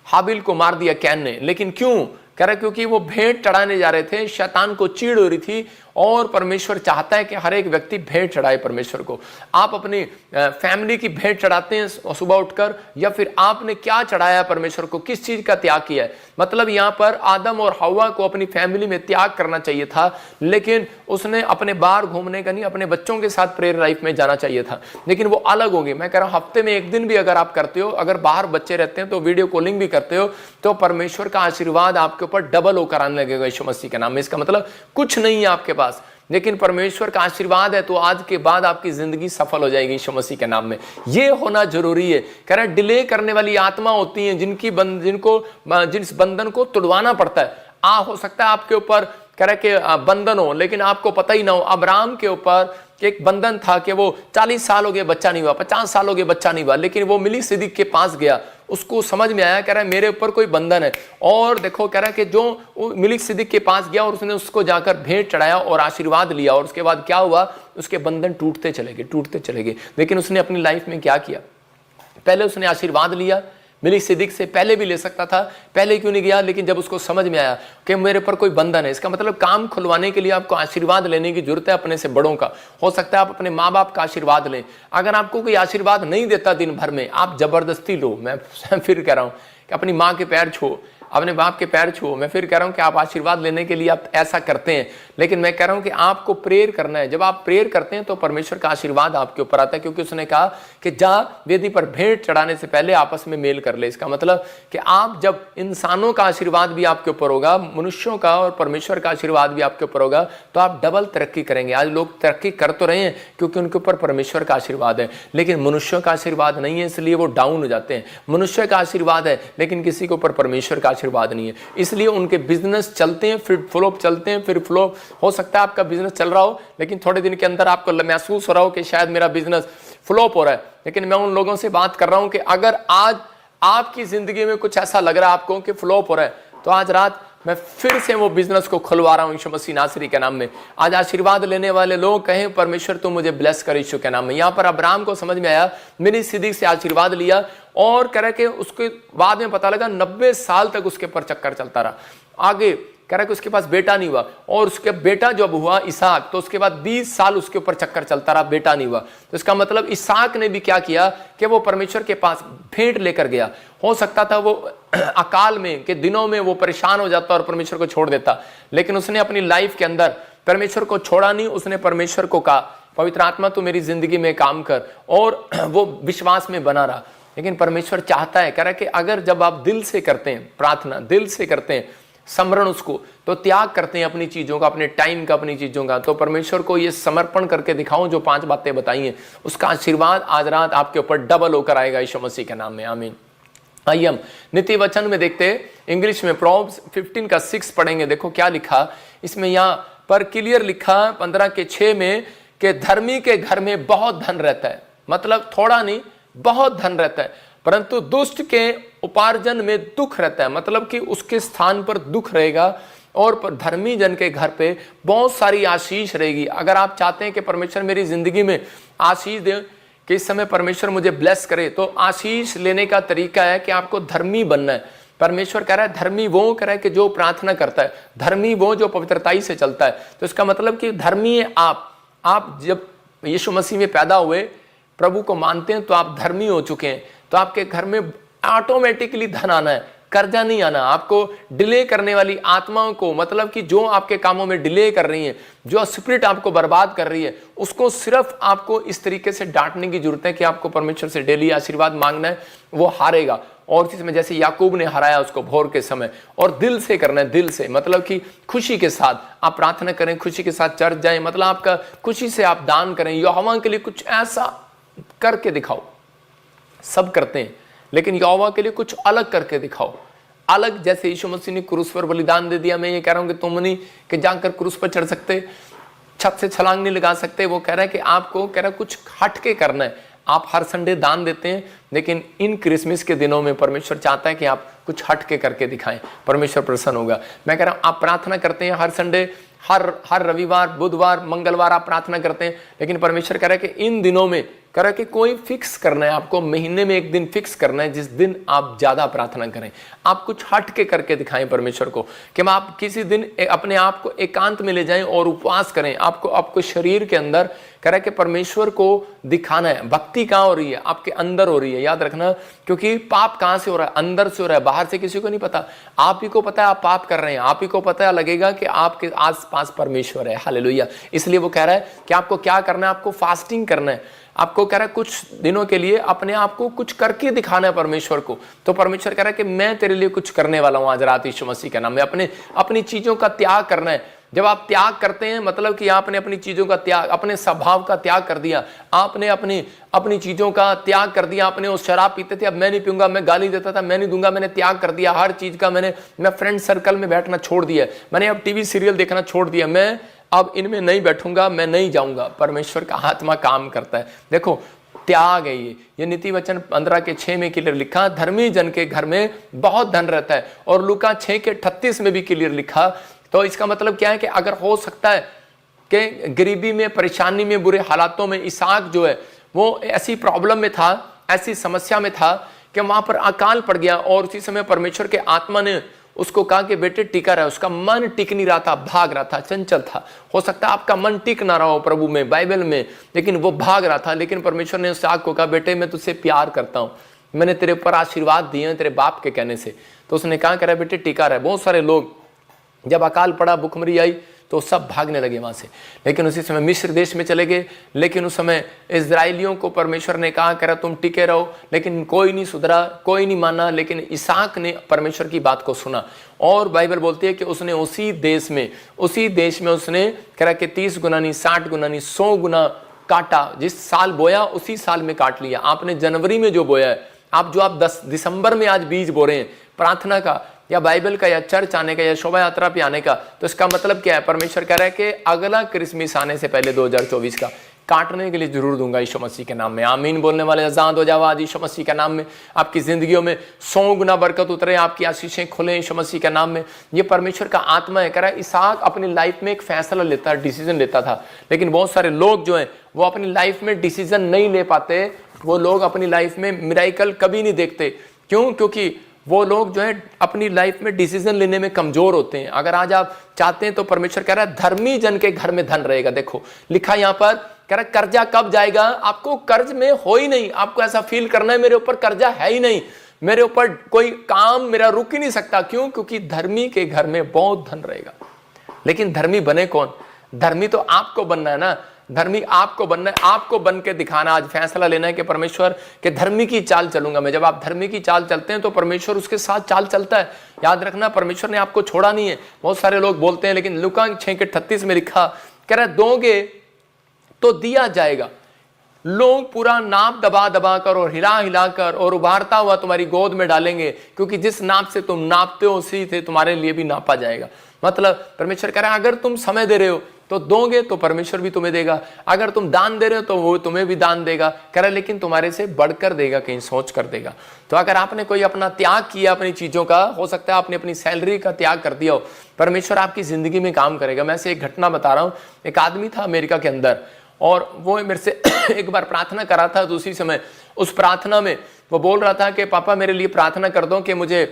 हाबिल को मार दिया कैन ने। लेकिन क्यों? कह रहा क्योंकि वो भेंट चढ़ाने जा रहे थे, शैतान को चीड़ हो रही थी, और परमेश्वर चाहता है कि हर एक व्यक्ति भेंट चढ़ाए परमेश्वर को। आप अपनी फैमिली की भेंट चढ़ाते हैं सुबह उठकर, या फिर आपने क्या चढ़ाया परमेश्वर को, किस चीज का त्याग किया है? मतलब यहाँ पर आदम और हव्वा को अपनी फैमिली में त्याग करना चाहिए था, लेकिन उसने अपने बाहर घूमने का नहीं, अपने बच्चों के साथ प्रेयर लाइफ में जाना चाहिए था, लेकिन वो अलग हो गए। मैं कह रहा हूँ हफ्ते में एक दिन भी अगर आप करते हो, अगर बाहर बच्चे रहते हैं तो वीडियो कॉलिंग भी करते हो, तो परमेश्वर का आशीर्वाद आपके ऊपर डबल होकर आने लगेगा यीशु मसीह के नाम में। इसका मतलब कुछ नहीं है आपके पास, लेकिन परमेश्वर का आशीर्वाद है, तो आज के बाद आपकी जिंदगी सफल हो जाएगी यीशु मसीह के नाम में। ये होना जरूरी है। कह रहा है डिले करने वाली आत्मा होती है जिस बंधन को तोड़वाना पड़ता है। हो सकता है आपके ऊपर कह रहा है कि बंधन हो, लेकिन आपको पता ही ना हो। अब्राहम के ऊपर एक बंधन था कि वो 40 साल हो गए बच्चा नहीं हुआ, 50 साल हो गए बच्चा नहीं हुआ, लेकिन वो मिलीसिदिक के पास गया, उसको समझ में आया, कह रहा है मेरे ऊपर कोई बंधन है। और देखो कह रहा है कि जो मिलीसिदिक के पास गया और उसने उसको जाकर भेंट चढ़ाया और आशीर्वाद लिया, और उसके बाद क्या हुआ, उसके बंधन टूटते चले गए। लेकिन उसने अपनी लाइफ में क्या किया? पहले उसने आशीर्वाद लिया, मिलीसिदिक से पहले भी ले सकता था, पहले क्यों नहीं गया? लेकिन जब उसको समझ में आया कि मेरे पर कोई बंधन है, इसका मतलब काम खुलवाने के लिए आपको आशीर्वाद लेने की जरूरत है अपने से बड़ों का। हो सकता है आप अपने माँ बाप का आशीर्वाद लें। अगर आपको कोई आशीर्वाद नहीं देता दिन भर में, आप जबरदस्ती लो। मैं फिर कह रहा हूँ कि अपनी माँ के पैर छुओ, अपने बाप के पैर छुओ। मैं फिर कह रहा हूं कि आप आशीर्वाद लेने के लिए आप ऐसा करते हैं, लेकिन मैं कह रहा हूं कि आपको प्रेयर करना है। जब आप प्रेयर करते हैं तो परमेश्वर का आशीर्वाद आपके ऊपर आता है, क्योंकि उसने कहा कि जा वेदी पर भेंट चढ़ाने से पहले आपस में मेल कर ले। इसका मतलब कि आप जब इंसानों का आशीर्वाद भी आपके ऊपर होगा, मनुष्यों का और परमेश्वर का आशीर्वाद भी आपके ऊपर होगा, तो आप डबल तरक्की करेंगे। आज लोग तरक्की कर तो रहे हैं क्योंकि उनके ऊपर परमेश्वर का आशीर्वाद है, लेकिन मनुष्यों का आशीर्वाद नहीं है, इसलिए वो डाउन हो जाते हैं। मनुष्य का आशीर्वाद है लेकिन किसी के ऊपर परमेश्वर का आशीर्वाद नहीं है, इसलिए उनके बिजनेस चलते हैं फिर फ्लॉप चलते हैं फिर फ्लॉप। हो सकता है आपका बिजनेस चल रहा हो, लेकिन थोड़े दिन के अंदर आपको महसूस हो रहा हो कि शायद मेरा बिजनेस फ्लॉप हो रहा है। लेकिन मैं उन लोगों से बात कर रहा हूं कि अगर आज आपकी जिंदगी में कुछ ऐसा लग रहा है आपको कि फ्लॉप हो रहा है, तो आज रात मैं फिर से वो बिजनेस को खुलवा रहा हूं यीशु मसीह नासरी के नाम में। आज आशीर्वाद लेने वाले लोग कहें परमेश्वर तू मुझे ब्लेस कर यीशु के नाम में। यहां पर अब्राहम को समझ में आया, मिलीसिदिक से आशीर्वाद लिया, और कह रहा कि उसके बाद में पता लगा 90 साल तक उसके पर चक्कर चलता रहा। आगे कह रहा कि उसके पास बेटा नहीं हुआ, और उसके बेटा जब हुआ इसहाक, तो उसके बाद 20 साल उसके ऊपर चक्कर चलता रहा, बेटा नहीं हुआ। तो इसका मतलब इसहाक ने भी क्या किया कि वो परमेश्वर के पास भेंट लेकर गया। हो सकता था वो अकाल में के दिनों में वो परेशान हो जाता और परमेश्वर को छोड़ देता, लेकिन उसने अपनी लाइफ के अंदर परमेश्वर को छोड़ा नहीं। उसने परमेश्वर को कहा पवित्र आत्मा तू मेरी जिंदगी में काम कर, और वो विश्वास में बना रहा। लेकिन परमेश्वर चाहता है, कह रहा कि अगर जब आप दिल से करते हैं प्रार्थना, दिल से करते हैं समरण उसको, तो त्याग करते हैं अपनी चीजों का, अपने टाइम का, अपनी चीजों का, तो परमेश्वर को ये समर्पण करके दिखाऊं जो 5 बातें बताई हैं, उसका आशीर्वाद आज रात आपके ऊपर डबल होकर आएगा यीशु मसीह के नाम में, आमीन। आइए हम नीति वचन में देखते हैं, इंग्लिश में प्रोव्स 15 का 6 पढ़ेंगे। देखो क्या लिखा इसमें, यहाँ पर क्लियर लिखा 15 के 6 में कि धर्मी के घर में बहुत धन रहता है, मतलब थोड़ा नहीं बहुत धन रहता है, परंतु दुष्ट के उपार्जन में दुख रहता है, मतलब कि उसके स्थान पर दुख रहेगा, और धर्मी जन के घर पे बहुत सारी आशीष रहेगी। अगर आप चाहते हैं कि परमेश्वर मेरी जिंदगी में आशीष दे, कि इस समय परमेश्वर मुझे ब्लेस करे, तो आशीष लेने का तरीका है कि आपको धर्मी बनना है। परमेश्वर कह रहा है धर्मी वो कह रहा है कि जो प्रार्थना करता है, धर्मी वो जो पवित्रताई से चलता है। तो इसका मतलब कि धर्मी है आप जब यीशु मसीह में पैदा हुए, प्रभु को मानते हैं, तो आप धर्मी हो चुके हैं। तो आपके घर में ऑटोमेटिकली धन आना है, कर्जा नहीं आना। आपको डिले करने वाली आत्माओं को, मतलब कि जो आपके कामों में डिले कर रही है, जो स्पिरिट आपको बर्बाद कर रही है, उसको सिर्फ आपको इस तरीके से डांटने की जरूरत है कि आपको परमेश्वर से डेली आशीर्वाद मांगना है, वो हारेगा। और जिसमें जैसे याकूब ने हराया उसको भोर के समय, और दिल से करना है, दिल से, मतलब कि खुशी के साथ आप प्रार्थना करें, खुशी के साथ चर्च जाएं, मतलब आपका खुशी से आप दान करें, यहोवा के लिए कुछ ऐसा करके दिखाओ। सब करते हैं, लेकिन यहोवा के लिए कुछ अलग करके दिखाओ। अलग, जैसे यीशु मसीह ने क्रूस पर बलिदान दे दिया। मैं ये कह रहा हूं कि तुम नहीं कि जाकर क्रूस पर चढ़ सकते, छत से छलांग नहीं लगा सकते। वो कह रहा है कि आपको कह रहा है कुछ हट के करना है। आप हर संडे दान देते हैं, लेकिन इन क्रिसमस के दिनों में परमेश्वर चाहता है कि आप कुछ हट के करके दिखाएं, परमेश्वर प्रसन्न होगा। मैं कह रहा हूं आप प्रार्थना करते हैं हर संडे, हर रविवार, बुधवार, मंगलवार आप प्रार्थना करते हैं, लेकिन परमेश्वर कह रहा है कि इन दिनों में कह रहा है कि कोई फिक्स करना है आपको, महीने में एक दिन फिक्स करना है जिस दिन आप ज्यादा प्रार्थना करें। आप कुछ हट के करके दिखाएं परमेश्वर को, कि आप किसी दिन अपने आप को एकांत में ले जाएं और उपवास करें। आपको शरीर के अंदर कह रहा है कि परमेश्वर को दिखाना है। भक्ति कहाँ हो रही है? आपके अंदर हो रही है, याद रखना, क्योंकि पाप कहाँ से हो रहा है? अंदर से हो रहा है, बाहर से किसी को नहीं पता। आप ही को पता है आप पाप कर रहे हैं, आप ही को पता लगेगा कि आपके आसपास परमेश्वर है। हालेलुया। इसलिए वो कह रहा है कि आपको क्या करना है, आपको फास्टिंग करना है। आपको कह रहा है कुछ दिनों के लिए अपने आप को कुछ करके दिखाना है परमेश्वर को। तो परमेश्वर कह रहा है कि मैं तेरे लिए कुछ करने वाला हूं आज रात यीशु मसीह के नाम में। अपनी चीजों का त्याग करना है। जब आप त्याग करते हैं मतलब कि आपने अपनी चीजों का त्याग, अपने स्वभाव का त्याग कर दिया, आपने अपनी चीजों का त्याग कर दिया। आपने उस शराब पीते थे, अब मैं नहीं पीऊंगा, मैं गाली देता था, मैं नहीं दूंगा, मैंने त्याग कर दिया हर चीज का। मैं फ्रेंड सर्कल में बैठना छोड़ दिया, मैंने अब टीवी सीरियल देखना छोड़ दिया, मैं अब इनमें नहीं बैठूंगा, मैं नहीं जाऊंगा। परमेश्वर का आत्मा काम करता है। देखो त्याग है ये नीति वचन 15:6 में क्लियर लिखा, धर्मी जन के घर में बहुत धन रहता है। और लूका 6:38 में भी क्लियर लिखा। तो इसका मतलब क्या है कि अगर हो सकता है कि गरीबी में, परेशानी में, बुरे हालातों में इसहाक जो है वो ऐसी प्रॉब्लम में था, ऐसी समस्या में था कि वहां पर अकाल पड़ गया, और उसी समय परमेश्वर के आत्मा ने उसको कहा कि बेटे टिका रहा। उसका मन टिक नहीं रहा था, भाग रहा था, चंचल था। हो सकता है आपका मन टिक ना रहा हो प्रभु में, बाइबल में, लेकिन वो भाग रहा था। लेकिन परमेश्वर ने उस आग को कहा, बेटे मैं तुझसे प्यार करता हूं, मैंने तेरे ऊपर आशीर्वाद दिए हैं तेरे बाप के कहने से। तो उसने कहा कह रहा बेटे टिका रहा। बहुत सारे लोग जब अकाल पड़ा, भुखमरी आई, तो सब भागने लगे वहां से, लेकिन उसी समय मिस्र देश में चले गए। लेकिन उस समय इजराइलियों को परमेश्वर ने कहा कह रहा तुम टिके रहो, लेकिन कोई नहीं सुधरा, कोई नहीं माना। लेकिन इसहाक ने परमेश्वर की बात को सुना, और बाइबल बोलती है कि उसने उसी देश में उसने कह रहा कि 30 गुना नहीं, 60 गुना नहीं, 100 गुना काटा। जिस साल बोया उसी साल में काट लिया। आपने जनवरी में जो बोया है, आप 10 दिसंबर में आज बीज बो रहे हैं प्रार्थना का, या बाइबल का, या चर्च आने का, या शोभा यात्रा पे आने का, तो इसका मतलब क्या है? परमेश्वर कह रहा है कि अगला क्रिसमस आने से पहले 2024 का काटने के लिए जरूर दूंगा यीशु मसीह के नाम में। आमीन बोलने वाले आजाद हो जाओ आज यीशु मसीह के नाम में। आपकी जिंदगियों में 100 गुना बरकत उतरे, आपकी आशीषें खुले यीशु मसीह के नाम में। ये परमेश्वर का आत्मा है। कह रहा है इसहाक अपनी लाइफ में एक फैसला लेता, डिसीजन लेता था, लेकिन बहुत सारे लोग जो हैं वो अपनी लाइफ में डिसीजन नहीं ले पाते। वो लोग अपनी लाइफ में मिरेकल कभी नहीं देखते। क्यों? क्योंकि वो लोग जो है अपनी लाइफ में डिसीजन लेने में कमजोर होते हैं। अगर आज आप चाहते हैं तो परमेश्वर कह रहा है धर्मी जन के घर में धन रहेगा। देखो लिखा यहां पर, कह रहा कर्जा कब जाएगा? आपको कर्ज में हो ही नहीं। आपको ऐसा फील करना है मेरे ऊपर कर्जा है ही नहीं, मेरे ऊपर कोई काम मेरा रुक ही नहीं सकता। क्यों? क्योंकि धर्मी के घर में बहुत धन रहेगा। लेकिन धर्मी बने कौन? धर्मी तो आपको बनना है ना। धर्मी आपको बनना है, आपको बन के दिखाना। आज फैसला लेना है कि परमेश्वर के धर्मी की चाल चलूंगा मैं। जब आप धर्मी की चाल चलते हैं तो परमेश्वर उसके साथ चाल चलता है। याद रखना परमेश्वर ने आपको छोड़ा नहीं है। बहुत सारे लोग बोलते हैं, लेकिन लूका 6:38 में लिखा, कह रहा दोगे तो दिया जाएगा। लोग पूरा नाप दबा दबा कर और हिला हिला कर और उभारता हुआ तुम्हारी गोद में डालेंगे, क्योंकि जिस नाप से तुम नापते हो उसी से तुम्हारे लिए भी नापा जाएगा। मतलब परमेश्वर कह रहा है अगर तुम समय दे रहे हो तो दोगे तो परमेश्वर भी तुम्हें देगा, अगर तुम दान दे रहे हो तो वो तुम्हें भी दान देगा। कह रहा है लेकिन तुम्हारे से बढ़कर देगा, कहीं सोच कर देगा। तो अगर आपने कोई अपना त्याग किया अपनी चीजों का, हो सकता है आपने अपनी सैलरी का त्याग कर दिया हो, परमेश्वर आपकी जिंदगी में काम करेगा। मैं से एक घटना बता रहा हूँ। एक आदमी था अमेरिका के अंदर, और वो मेरे से एक बार प्रार्थना करा था। तो उसी समय उस प्रार्थना में वो बोल रहा था कि पापा मेरे लिए प्रार्थना कर दो कि मुझे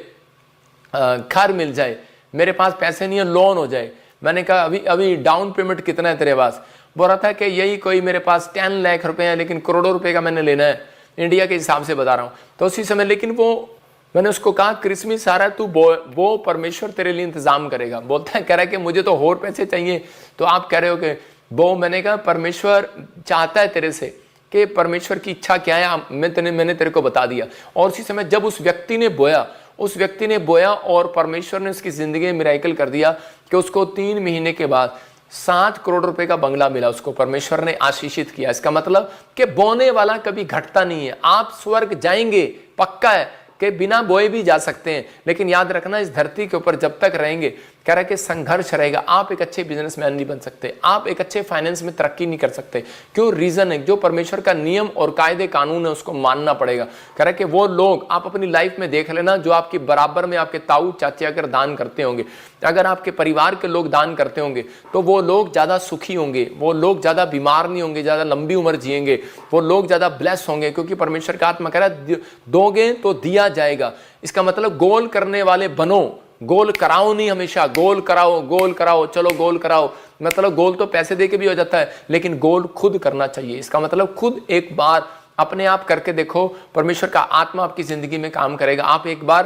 घर मिल जाए, मेरे पास पैसे नहीं है, लोन हो जाए। मैंने कहा अभी डाउन पेमेंट कितना है तेरे पास? बोल रहा था कि यही कोई मेरे पास 10 लाख रुपए है, लेकिन करोड़ों रुपए का मैंने लेना है, इंडिया के हिसाब से बता रहा हूँ। तो उसी समय लेकिन मैंने उसको कहा क्रिसमस आ रहा है, तू वो परमेश्वर तेरे लिए इंतजाम करेगा। बोलता है, कह रहा है कि मुझे तो और पैसे चाहिए, तो आप कह रहे हो कि मैंने कहा परमेश्वर चाहता है तेरे से कि परमेश्वर की इच्छा क्या है मैंने तेरे को बता दिया। और उसी समय जब उस व्यक्ति ने बोया और परमेश्वर ने उसकी जिंदगी में मिरेकल कर दिया कि उसको 3 महीने के बाद 7 करोड़ रुपए का बंगला मिला। उसको परमेश्वर ने आशीषित किया। इसका मतलब कि बोने वाला कभी घटता नहीं है। आप स्वर्ग जाएंगे, पक्का है। के बिना बोए भी जा सकते हैं, लेकिन याद रखना इस धरती के ऊपर जब तक रहेंगे कह रहा है कि संघर्ष रहेगा। आप एक अच्छे बिजनेसमैन नहीं बन सकते, आप एक अच्छे फाइनेंस में तरक्की नहीं कर सकते। क्यों? रीजन है जो परमेश्वर का नियम और कायदे कानून है उसको मानना पड़ेगा। कह रहा है कि वो लोग आप अपनी लाइफ में देख लेना जो आपके बराबर में आपके ताऊ चाचे अगर दान करते होंगे, अगर आपके परिवार के लोग दान करते होंगे तो वो लोग ज्यादा सुखी होंगे, वो लोग ज्यादा बीमार नहीं होंगे, ज्यादा लंबी उम्र जिएंगे, वो लोग ज्यादा ब्लेस होंगे, क्योंकि परमेश्वर का आत्मा कह रहा है दोगे तो दिया जाएगा। इसका मतलब गोल करने वाले बनो, गोल कराओ नहीं, हमेशा गोल कराओ, चलो गोल कराओ। मतलब गोल तो पैसे दे के भी हो जाता है, लेकिन गोल खुद करना चाहिए। इसका मतलब खुद एक बार अपने आप करके देखो, परमेश्वर का आत्मा आपकी जिंदगी में काम करेगा। आप एक बार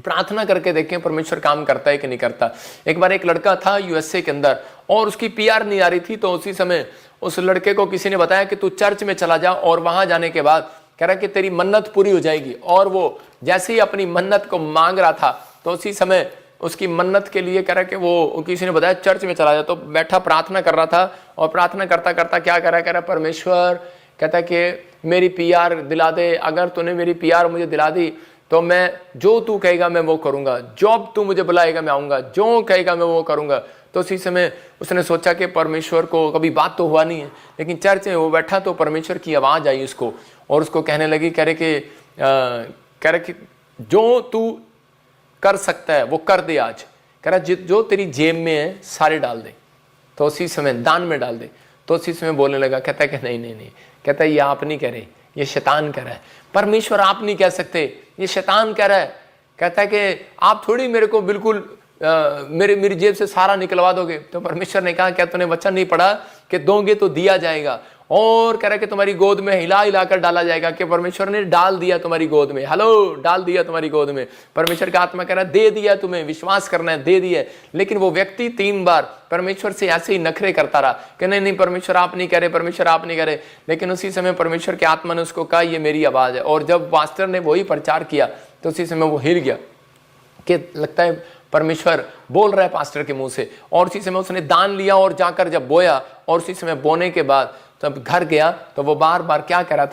प्रार्थना करके देखें परमेश्वर काम करता है कि नहीं करता। एक बार एक लड़का था यूएसए के अंदर और उसकी पीआर नहीं आ रही थी, तो उसी समय उस लड़के को किसी ने बताया कि तू चर्च में चला जा और वहां जाने के बाद कह रहा कि तेरी मन्नत पूरी हो जाएगी। और वो जैसे ही अपनी मन्नत को मांग रहा था तो उसी समय उसकी मन्नत के लिए कह रहा कि वो किसी ने बताया चर्च में चला जा, तो बैठा प्रार्थना कर रहा था और प्रार्थना करता करता क्या कह रहा परमेश्वर कहता कि मेरी पीआर दिला दे, अगर तूने मेरी पीआर मुझे दिला दी तो मैं जो तू कहेगा मैं वो करूंगा, जॉब तू मुझे बुलाएगा मैं आऊंगा, जो कहेगा मैं वो करूंगा। तो उसी समय उसने सोचा कि परमेश्वर को कभी बात तो हुआ नहीं है, लेकिन चर्च में वो बैठा तो परमेश्वर की आवाज़ आई उसको और उसको कहने लगी, कह रहे कि जो तू कर सकता है वो कर दे आज, कह रहा जो तेरी जेब में है सारे डाल दे। तो उसी समय दान में डाल दे। तो उसी समय बोलने लगा, कहता है कि नहीं, कहता है ये आप नहीं कह रहे, ये शैतान कह रहा है, परमेश्वर आप नहीं कह सकते, ये शैतान कह रहा है। कहता है कि आप थोड़ी मेरे को बिल्कुल मेरी जेब से सारा निकलवा दोगे। तो परमेश्वर ने कहा क्या तूने वचन नहीं पढ़ा कि दोगे तो दिया जाएगा, और कह रहा है कि तुम्हारी गोद में हिला कर डाला जाएगा, कि परमेश्वर ने डाल दिया तुम्हारी गोद में, हेलो डाल दिया तुम्हारी गोद में। परमेश्वर का आत्मा कह रहा है दे दिया, तुम्हें विश्वास करना है, दे दिया। लेकिन वो व्यक्ति 3 बार परमेश्वर से ऐसे ही नखरे करता रहा कि नहीं परमेश्वर आप नहीं कह रहे, परमेश्वर आप नहीं कह रहे। लेकिन उसी समय परमेश्वर के आत्मा ने उसको कहा ये मेरी आवाज है। और जब पास्टर ने वही प्रचार किया तो उसी समय वो हिल गया कि लगता है परमेश्वर बोल रहा है पास्टर के मुंह से। और उसी समय उसने दान लिया और जाकर जब बोया और उसी समय बोने के बाद तब घर गया तो वो बार बार क्या कह रहा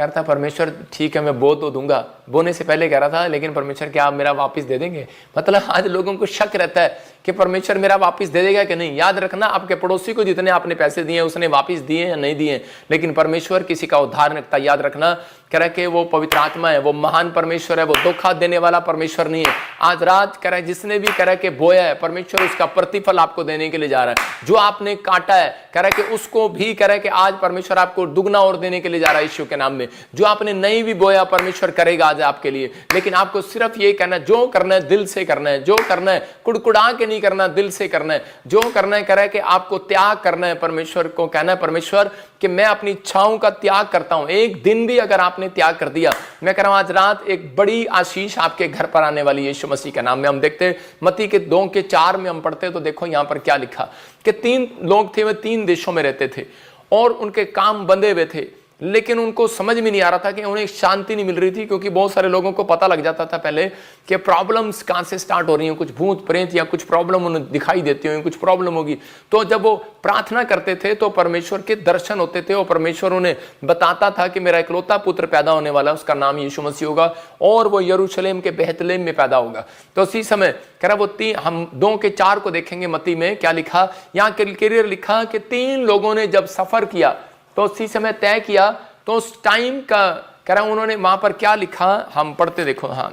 था परमेश्वर ठीक है मैं बो तो दूंगा, बोने से पहले कह रहा था लेकिन परमेश्वर क्या आप मेरा वापस दे देंगे। मतलब आज लोगों को शक रहता है कि परमेश्वर मेरा वापस दे देगा कि नहीं। याद रखना आपके पड़ोसी को जितने आपने पैसे दिए उसने वापस दिए या नहीं दिए, लेकिन परमेश्वर किसी का उद्धार नहीं रखता। याद रखना कह रहा है कि वो पवित्र आत्मा है, वो महान परमेश्वर है, वो धोखा देने वाला परमेश्वर नहीं है। आज रात कह रहा है जिसने भी कह रहा है कि बोया है परमेश्वर उसका प्रतिफल आपको देने के लिए जा रहा है। जो आपने काटा है कह रहा है कि उसको भी कह रहा है कि आज परमेश्वर आपको दुगना और देने के लिए जा रहा है यीशु के नाम में। जो आपने नहीं भी बोया परमेश्वर करेगा आज आपके लिए, लेकिन आपको सिर्फ ये कहना है जो करना है दिल से करना है, जो करना है कुड़कुड़ा के नहीं करना, दिल से करना है। जो करना है कह रहा है कि आपको त्याग करना है, परमेश्वर को कहना है परमेश्वर कि मैं अपनी इच्छाओं का त्याग करता हूं। एक दिन भी अगर आपने त्याग कर दिया, मैं कह रहा हूं आज रात एक बड़ी आशीष आपके घर पर आने वाली है यीशु मसीह के नाम में। हम देखते हैं मत्ती के 2:4 में हम पढ़ते तो देखो यहां पर क्या लिखा कि 3 लोग थे, वे 3 देशों में रहते थे और उनके काम बंधे हुए थे, लेकिन उनको समझ में नहीं आ रहा था कि उन्हें शांति नहीं मिल रही थी, क्योंकि बहुत सारे लोगों को पता लग जाता था पहले कि प्रॉब्लम्स कहां से स्टार्ट हो रही हैं, कुछ भूत प्रेत या कुछ प्रॉब्लम उन्हें दिखाई देती होंगी, कुछ प्रॉब्लम होगी। तो जब वो प्रार्थना करते थे तो परमेश्वर के दर्शन होते थे और परमेश्वर उन्हें बताता था कि मेरा इकलौता पुत्र पैदा होने वाला है, उसका नाम यीशु मसीह होगा और वो यरूशलेम के बेहतलेम में पैदा होगा। तो उसी समय कह रहा वो हम 2:4 को देखेंगे मत्ती में क्या लिखा, यहाँ क्लियर लिखा कि 3 लोगों ने जब सफर किया तो उसी समय तय किया, तो उस टाइम का कह रहा उन्होंने वहां पर क्या लिखा हम पढ़ते देखो। हाँ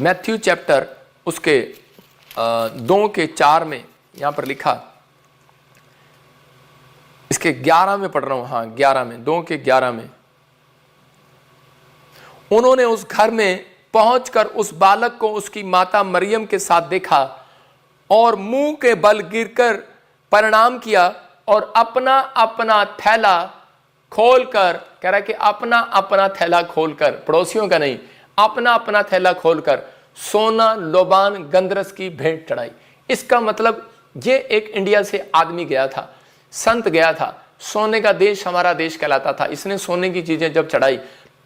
मैथ्यू चैप्टर उसके 2:4 में यहां पर लिखा, इसके 11 में पढ़ रहा हूं। हाँ 11 में 2:11 में उन्होंने उस घर में पहुंचकर उस बालक को उसकी माता मरियम के साथ देखा और मुंह के बल गिरकर प्रणाम किया और अपना अपना थैला खोलकर, कह रहा है कि अपना अपना थैला खोलकर, पड़ोसियों का नहीं, अपना अपना थैला खोलकर सोना लोबान गंधरस की भेंट चढ़ाई। इसका मतलब ये एक इंडिया से आदमी गया था, संत गया था, सोने का देश हमारा देश कहलाता था, इसने सोने की चीजें जब चढ़ाई,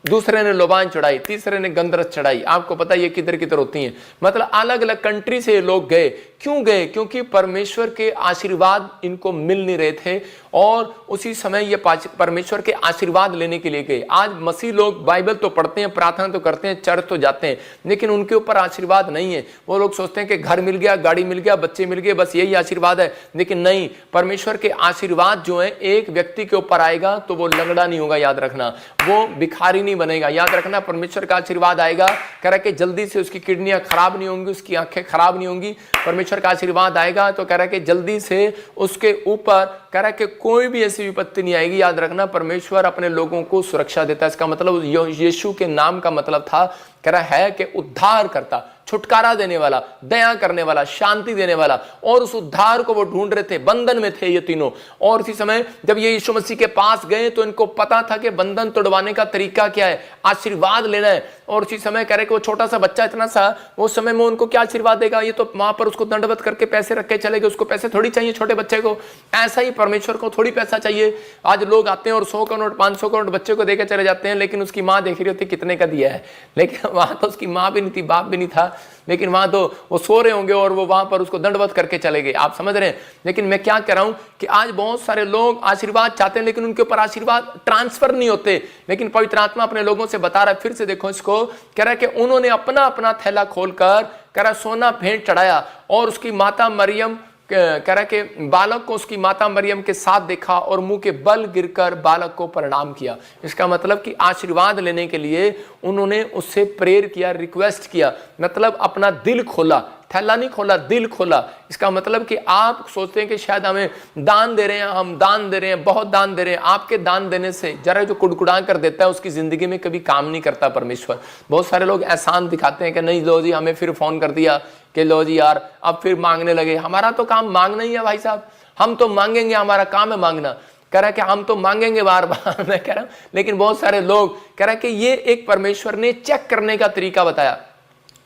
दूसरे ने लोबान चढ़ाई, तीसरे ने गंधरस चढ़ाई। आपको पता है ये किधर किधर होती हैं, मतलब अलग अलग कंट्री से लोग गए क्यों गए? क्योंकि परमेश्वर के आशीर्वाद इनको मिल नहीं रहे थे और उसी समय ये परमेश्वर के आशीर्वाद लेने के लिए गए। आज मसीह लोग बाइबल तो पढ़ते हैं, प्रार्थना तो करते हैं, चर्च तो जाते हैं, लेकिन उनके ऊपर आशीर्वाद नहीं है। वो लोग सोचते हैं कि घर मिल गया, गाड़ी मिल गया, बच्चे मिल गए, बस यही आशीर्वाद है। लेकिन नहीं, परमेश्वर के आशीर्वाद जो है एक व्यक्ति के ऊपर आएगा तो वो लंगड़ा नहीं होगा, याद रखना, वो भिखारी नहीं बनेगा। याद रखना, परमेश्वर का आशीर्वाद आएगा, कह रहा कि जल्दी से उसकी किडनियां खराब नहीं होंगी, उसकी आंखें खराब नहीं होंगी। परमेश्वर का आशीर्वाद आएगा तो कह रहा कि जल्दी से उसके ऊपर कह रहा कि कोई भी ऐसी विपत्ति नहीं आएगी। याद रखना, परमेश्वर अपने लोगों को सुरक्षा देता है। इसका मतलब यीशु के नाम का मतलब था, कह रहा है कि उद्धार करता, छुटकारा देने वाला, दया करने वाला, शांति देने वाला। और उस उद्धार को वो ढूंढ रहे थे, बंधन में थे ये तीनों। और उसी समय जब ये यीशु मसीह के पास गए तो इनको पता था कि बंधन तोड़वाने का तरीका क्या है, आशीर्वाद लेना है। और उसी समय कह रहे कि वो छोटा सा बच्चा इतना सा, उस समय में उनको क्या आशीर्वाद देगा? ये तो वहां पर उसको दंडवत करके पैसे रख के चले गए। उसको पैसे थोड़ी चाहिए छोटे बच्चे को, ऐसा ही परमेश्वर को थोड़ी पैसा चाहिए। आज लोग आते हैं और 100 का नोट 500 का नोट बच्चे को देकर चले जाते हैं, लेकिन उसकी माँ देख रही होती कितने का दिया है। लेकिन वहां तो उसकी माँ भी नहीं थी, बाप भी नहीं था, लेकिन वहां तो वो सो रहे होंगे और वो वहां पर उसको दंडवत करके चले गए। आप समझ रहे हैं? लेकिन मैं क्या कह रहा हूं कि आज बहुत सारे लोग आशीर्वाद चाहते हैं, लेकिन उनके ऊपर आशीर्वाद ट्रांसफर नहीं होते। लेकिन पवित्र आत्मा अपने लोगों से बता रहा है, फिर से देखो इसको, कह रहा है कि उन्होंने अपना अपना थैला खोलकर कह रहा सोना भेंट चढ़ाया और उसकी माता मरियम, कह रहा कि बालक को उसकी माता मरियम के साथ देखा और मुंह के बल गिरकर बालक को प्रणाम किया। इसका मतलब कि आशीर्वाद लेने के लिए उन्होंने उससे प्रेयर किया, रिक्वेस्ट किया, मतलब अपना दिल खोला, थैला नहीं खोला, दिल खोला। इसका मतलब कि आप सोचते हैं कि शायद हमें दान दे रहे हैं, हम दान दे रहे हैं, बहुत दान दे रहे हैं। आपके दान देने से जरा जो कुड़कुड़ा कर देता है उसकी जिंदगी में कभी काम नहीं करता परमेश्वर। बहुत सारे लोग एहसान दिखाते हैं कि नहीं लो जी, हमें फिर फोन कर दिया कि लो जी यार अब फिर मांगने लगे। हमारा तो काम मांगना ही है भाई साहब, हम तो मांगेंगे, हमारा काम है मांगना। कह रहा है कि हम तो मांगेंगे बार बार मैं कह रहा हूं, लेकिन बहुत सारे लोग कह रहा है कि ये एक परमेश्वर ने चेक करने का तरीका बताया।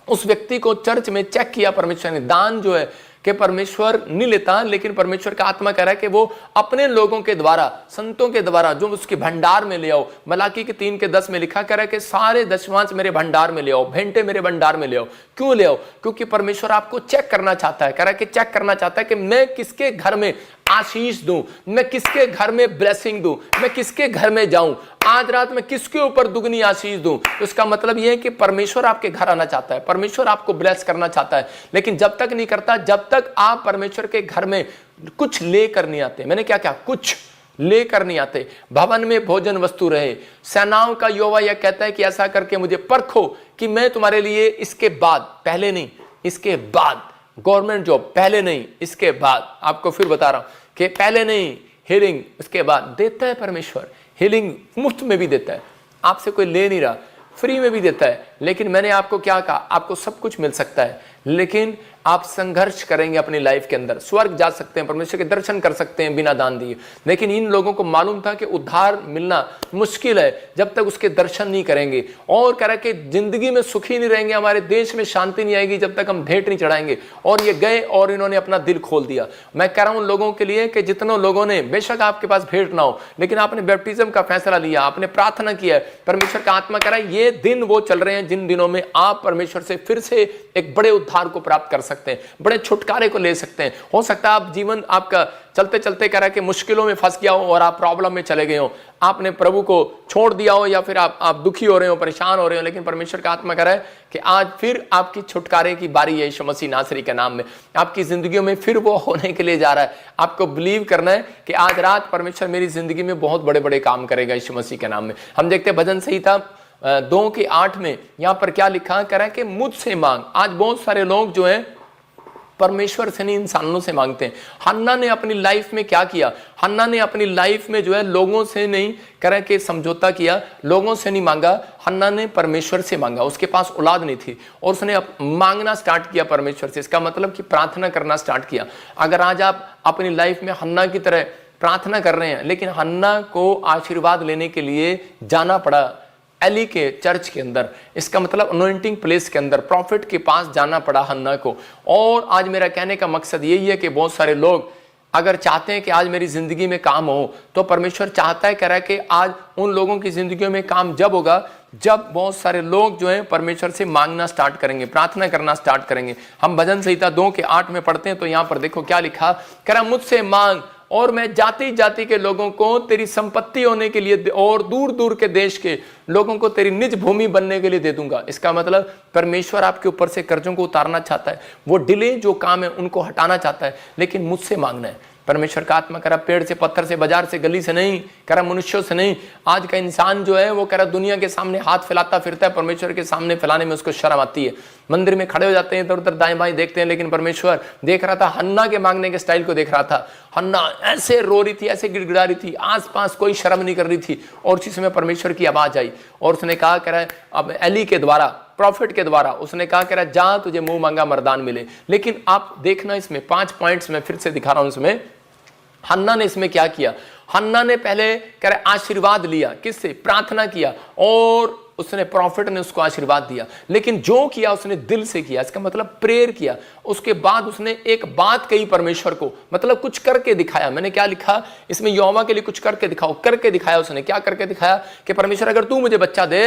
उस व्यक्ति को चर्च में चेक किया परमेश्वर ने। दान जो है कि परमेश्वर नहीं लेता, लेकिन परमेश्वर का आत्मा कह रहा है कि वो अपने लोगों के द्वारा, संतों के द्वारा जो उसके भंडार में ले आओ। मलाकी के 3:10 में लिखा, कह रहा है कि सारे दशमांश मेरे भंडार में ले आओ, भेंटे मेरे भंडार में ले आओ। क्यों ले आओ? क्योंकि परमेश्वर आपको चेक करना चाहता है। कह रहा है कि चेक करना चाहता है कि मैं किसके घर में आशीष दूं, मैं किसके घर में ब्लेसिंग दूं, मैं किसके घर में जाऊं, आज रात में किसके ऊपर दुगनी आशीष दूं। तो इसका मतलब यह है कि परमेश्वर आपके घर आना चाहता है, परमेश्वर आपको ब्लेस करना चाहता है, लेकिन जब तक नहीं करता जब तक आप परमेश्वर के घर में कुछ लेकर नहीं आते। मैंने क्या कहा? कुछ लेकर नहीं आते। भवन में भोजन वस्तु रहे। सेनाओं का यहोवा यह कहता है कि ऐसा करके मुझे परखो कि मैं तुम्हारे लिए इसके बाद, पहले नहीं इसके बाद, गवर्नमेंट जॉब पहले नहीं इसके बाद, आपको फिर बता रहा हूं कि पहले नहीं, हीलिंग इसके बाद देता है परमेश्वर। हीलिंग मुफ्त में भी देता है, आपसे कोई ले नहीं रहा, फ्री में भी देता है। लेकिन मैंने आपको क्या कहा? आपको सब कुछ मिल सकता है, लेकिन आप संघर्ष करेंगे अपनी लाइफ के अंदर। स्वर्ग जा सकते हैं, परमेश्वर के दर्शन कर सकते हैं बिना दान दिए, लेकिन इन लोगों को मालूम था कि उद्धार मिलना मुश्किल है जब तक उसके दर्शन नहीं करेंगे। और कह रहा कि जिंदगी में सुखी नहीं रहेंगे, हमारे देश में शांति नहीं आएगी जब तक हम भेंट नहीं चढ़ाएंगे। और ये गए और इन्होंने अपना दिल खोल दिया। मैं कह रहा हूं उन लोगों के लिए कि जितनों लोगों ने, बेशक आपके पास भेंट ना हो, लेकिन आपने बैप्टिज्म का फैसला लिया, आपने प्रार्थना किया है, परमेश्वर का आत्मा कह रहा है ये दिन वो चल रहे हैं जिन दिनों में आप परमेश्वर से फिर से एक बड़े उद्धार को प्राप्त कर सकते हैं, बड़े छुटकारे को ले सकते हैं। हो सकता है आप जीवन आपका चलते चलते कह रहा है कि मुश्किलों में फंस गया हो और आप प्रॉब्लम में चले गए हो, आपने प्रभु को छोड़ दिया हो, या फिर आप दुखी हो रहे हो, परेशान हो रहे हो, लेकिन परमेश्वर का आत्मा कह रहा है कि आज फिर आपकी छुटकारे की बारी है यीशु मसीह नासरी के नाम में। आपकी जिंदगियों में फिर वो होने के लिए जा रहा है। आपको बिलीव करना है कि आज रात परमेश्वर मेरी जिंदगी में बहुत बड़े बड़े काम करेगा यीशु मसीह के नाम में। हम देखते हैं भजन संहिता 2:8 में यहां पर क्या लिखा, कह रहा है कि मुझसे मांग। आज बहुत सारे लोग जो है परमेश्वर से नहीं इंसानों से मांगते हैं। हन्ना ने अपनी लाइफ में क्या किया? हन्ना ने अपनी लाइफ में जो है लोगों से नहीं कह के समझौता किया, लोगों से नहीं मांगा, हन्ना ने परमेश्वर से मांगा। उसके पास औलाद नहीं थी और उसने मांगना स्टार्ट किया परमेश्वर से। इसका मतलब कि प्रार्थना करना स्टार्ट किया। अगर आज आप अपनी लाइफ में हन्ना की तरह प्रार्थना कर रहे हैं, लेकिन हन्ना को आशीर्वाद लेने के लिए जाना पड़ा एली के चर्च के अंदर, इसका मतलब अनॉइंटिंग प्लेस के अंदर प्रॉफिट के पास जाना पड़ा हन्ना को। और आज मेरा कहने का मकसद यही है कि बहुत सारे लोग अगर चाहते हैं कि आज मेरी जिंदगी में काम हो, तो परमेश्वर चाहता है, कह रहा है कि आज उन लोगों की जिंदगियों में काम जब होगा जब बहुत सारे लोग जो हैं परमेश्वर से मांगना स्टार्ट करेंगे, प्रार्थना करना स्टार्ट करेंगे। हम भजन संहिता 2:8 में पढ़ते हैं तो यहाँ पर देखो क्या लिखा, कह रहा मुझसे मांग और मैं जाति जाति के लोगों को तेरी संपत्ति होने के लिए और दूर दूर के देश के लोगों को तेरी निज भूमि बनने के लिए दे दूंगा। इसका मतलब परमेश्वर आपके ऊपर से कर्जों को उतारना चाहता है, वो डिले जो काम है उनको हटाना चाहता है, लेकिन मुझसे मांगना है। परमेश्वर का आत्मा कह रहा पेड़ से, पत्थर से, बाजार से, गली से नहीं, कह रहा मनुष्यों से नहीं। आज का इंसान जो है वो कह रहा दुनिया के सामने हाथ फैलाता फिरता है, परमेश्वर के सामने फैलाने में उसको शर्म आती है। मंदिर में खड़े हो जाते हैं, इधर उधर दाएं बाएं देखते हैं, लेकिन परमेश्वर देख रहा था, हन्ना के मांगने के स्टाइल को देख रहा था। हन्ना ऐसे रो रही थी, ऐसे गिड़गिड़ा रही थी, आसपास कोई शर्म नहीं कर रही थी, और उसी समय परमेश्वर की आवाज आई और उसने कहा, कह रहा है अब एली के द्वारा, प्रॉफिट के द्वारा उसने कहा, कह रहा जा तुझे मुंह मांगा मरदान मिले। लेकिन आप देखना इसमें 5 पॉइंट्स में फिर से दिखा रहा हूं। इसमें हन्ना ने इसमें क्या किया, हन्ना ने पहले कह रहे आशीर्वाद लिया, किससे, प्रार्थना किया, और उसने प्रॉफिट ने उसको आशीर्वाद दिया, लेकिन जो किया उसने दिल से किया, इसका मतलब प्रेयर किया। उसके बाद उसने एक बात कही परमेश्वर को, मतलब कुछ करके दिखाया। मैंने क्या लिखा इसमें, यहोवा के लिए कुछ करके दिखाओ, करके दिखाया। उसने क्या करके दिखाया कि परमेश्वर अगर तू मुझे बच्चा दे,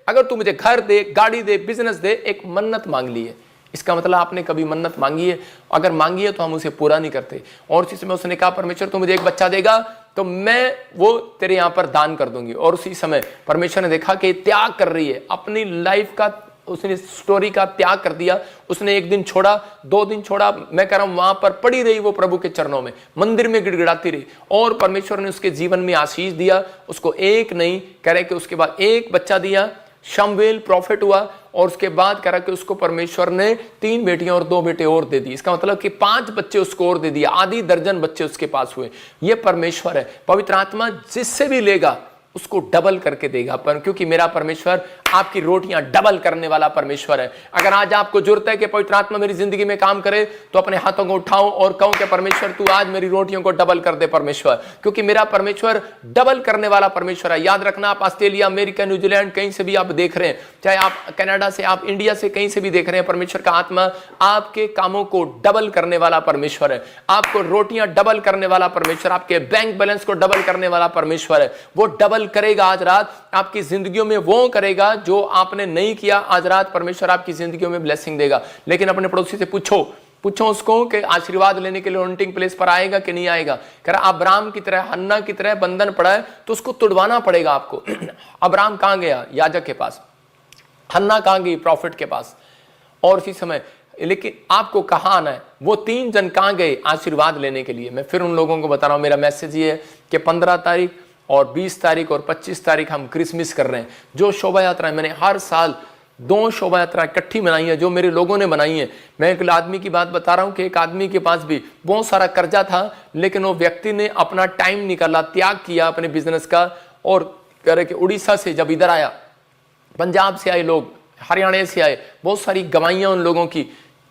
अगर तू मुझे घर दे, गाड़ी दे, बिजनेस दे, एक मन्नत मांग ली है। इसका मतलब आपने कभी मन्नत मांगी है, अगर मांगी है तो हम उसे पूरा नहीं करते। और उसी समय उसने कहा परमेश्वर तू मुझे एक बच्चा देगा तो मैं वो तेरे यहाँ पर दान कर दूंगी। और उसी समय परमेश्वर ने देखा कि त्याग कर रही है, अपनी लाइफ का उसने स्टोरी का त्याग कर दिया। उसने 1 दिन छोड़ा, 2 दिन छोड़ा, मैं कह रहा हूं वहां पर पड़ी रही वो प्रभु के चरणों में, मंदिर में गिड़गिड़ाती रही, और परमेश्वर ने उसके जीवन में आशीष दिया। उसको एक नहीं, कह रहे कि उसके बाद 1 बच्चा दिया, शमूएल प्रॉफिट हुआ, और उसके बाद कह रहा कि उसको परमेश्वर ने 3 बेटियां और 2 बेटे और दे दी। इसका मतलब कि 5 बच्चे उसको और दे दिए, आधी दर्जन बच्चे उसके पास हुए। ये परमेश्वर है। पवित्र आत्मा जिससे भी लेगा उसको डबल करके देगा, पर क्योंकि मेरा परमेश्वर आपकी रोटियां डबल करने वाला परमेश्वर है। अगर आज आपको जरूरत है कि पवित्र आत्मा मेरी जिंदगी में काम करे, तो अपने हाथों को उठाओ और कहो कि परमेश्वर तू आज मेरी रोटियों को डबल कर दे परमेश्वर, क्योंकि मेरा परमेश्वर डबल करने वाला परमेश्वर है। याद रखना, आप ऑस्ट्रेलिया, अमेरिका, न्यूजीलैंड कहीं से भी आप देख रहे हैं, चाहे आप कनाडा से, आप इंडिया से कहीं से भी देख रहे हैं, परमेश्वर का आत्मा आपके कामों को डबल करने वाला परमेश्वर है। आपको रोटियां डबल करने वाला परमेश्वर, आपके बैंक बैलेंस को डबल करने वाला परमेश्वर है। वो डबल करेगा आज रात आपकी जिंदगियों में, वो करेगा जो आपने नहीं किया। आज रात परमेश्वर आपकी जिंदगियों में ब्लेसिंग देगा। लेकिन अपने पड़ोसी से पूछो उसको कि आशीर्वाद लेने के लिए अनॉइंटिंग प्लेस पर आएगा कि नहीं आएगा। कह रहा अब्राहम की तरह, हन्ना की तरह बंधन पड़ा है तो उसको तोड़वाना पड़ेगा आपको। अब्राहम कहां गया, याजक के पास। हन्ना कहां गई, प्रॉफिट के पास। और इसी समय लेकिन आपको कहां आना है, वो 3 जन कहां गए आशीर्वाद लेने के लिए। मैं फिर उन लोगों को बता रहा हूं, मेरा मैसेज ये है कि 15 तारीख और 20 तारीख और 25 तारीख हम क्रिसमस कर रहे हैं। जो शोभा यात्रा मैंने हर साल 2 शोभा यात्रा इकट्ठी बनाई है, जो मेरे लोगों ने बनाई है। मैं एक आदमी की बात बता रहा हूं कि एक आदमी के पास भी बहुत सारा कर्जा था, लेकिन वो व्यक्ति ने अपना टाइम निकाला, त्याग किया अपने बिजनेस का, और कह रहे कि उड़ीसा से जब इधर आया, पंजाब से आए लोग, हरियाणा से आए, बहुत सारी गवाहियां उन लोगों की,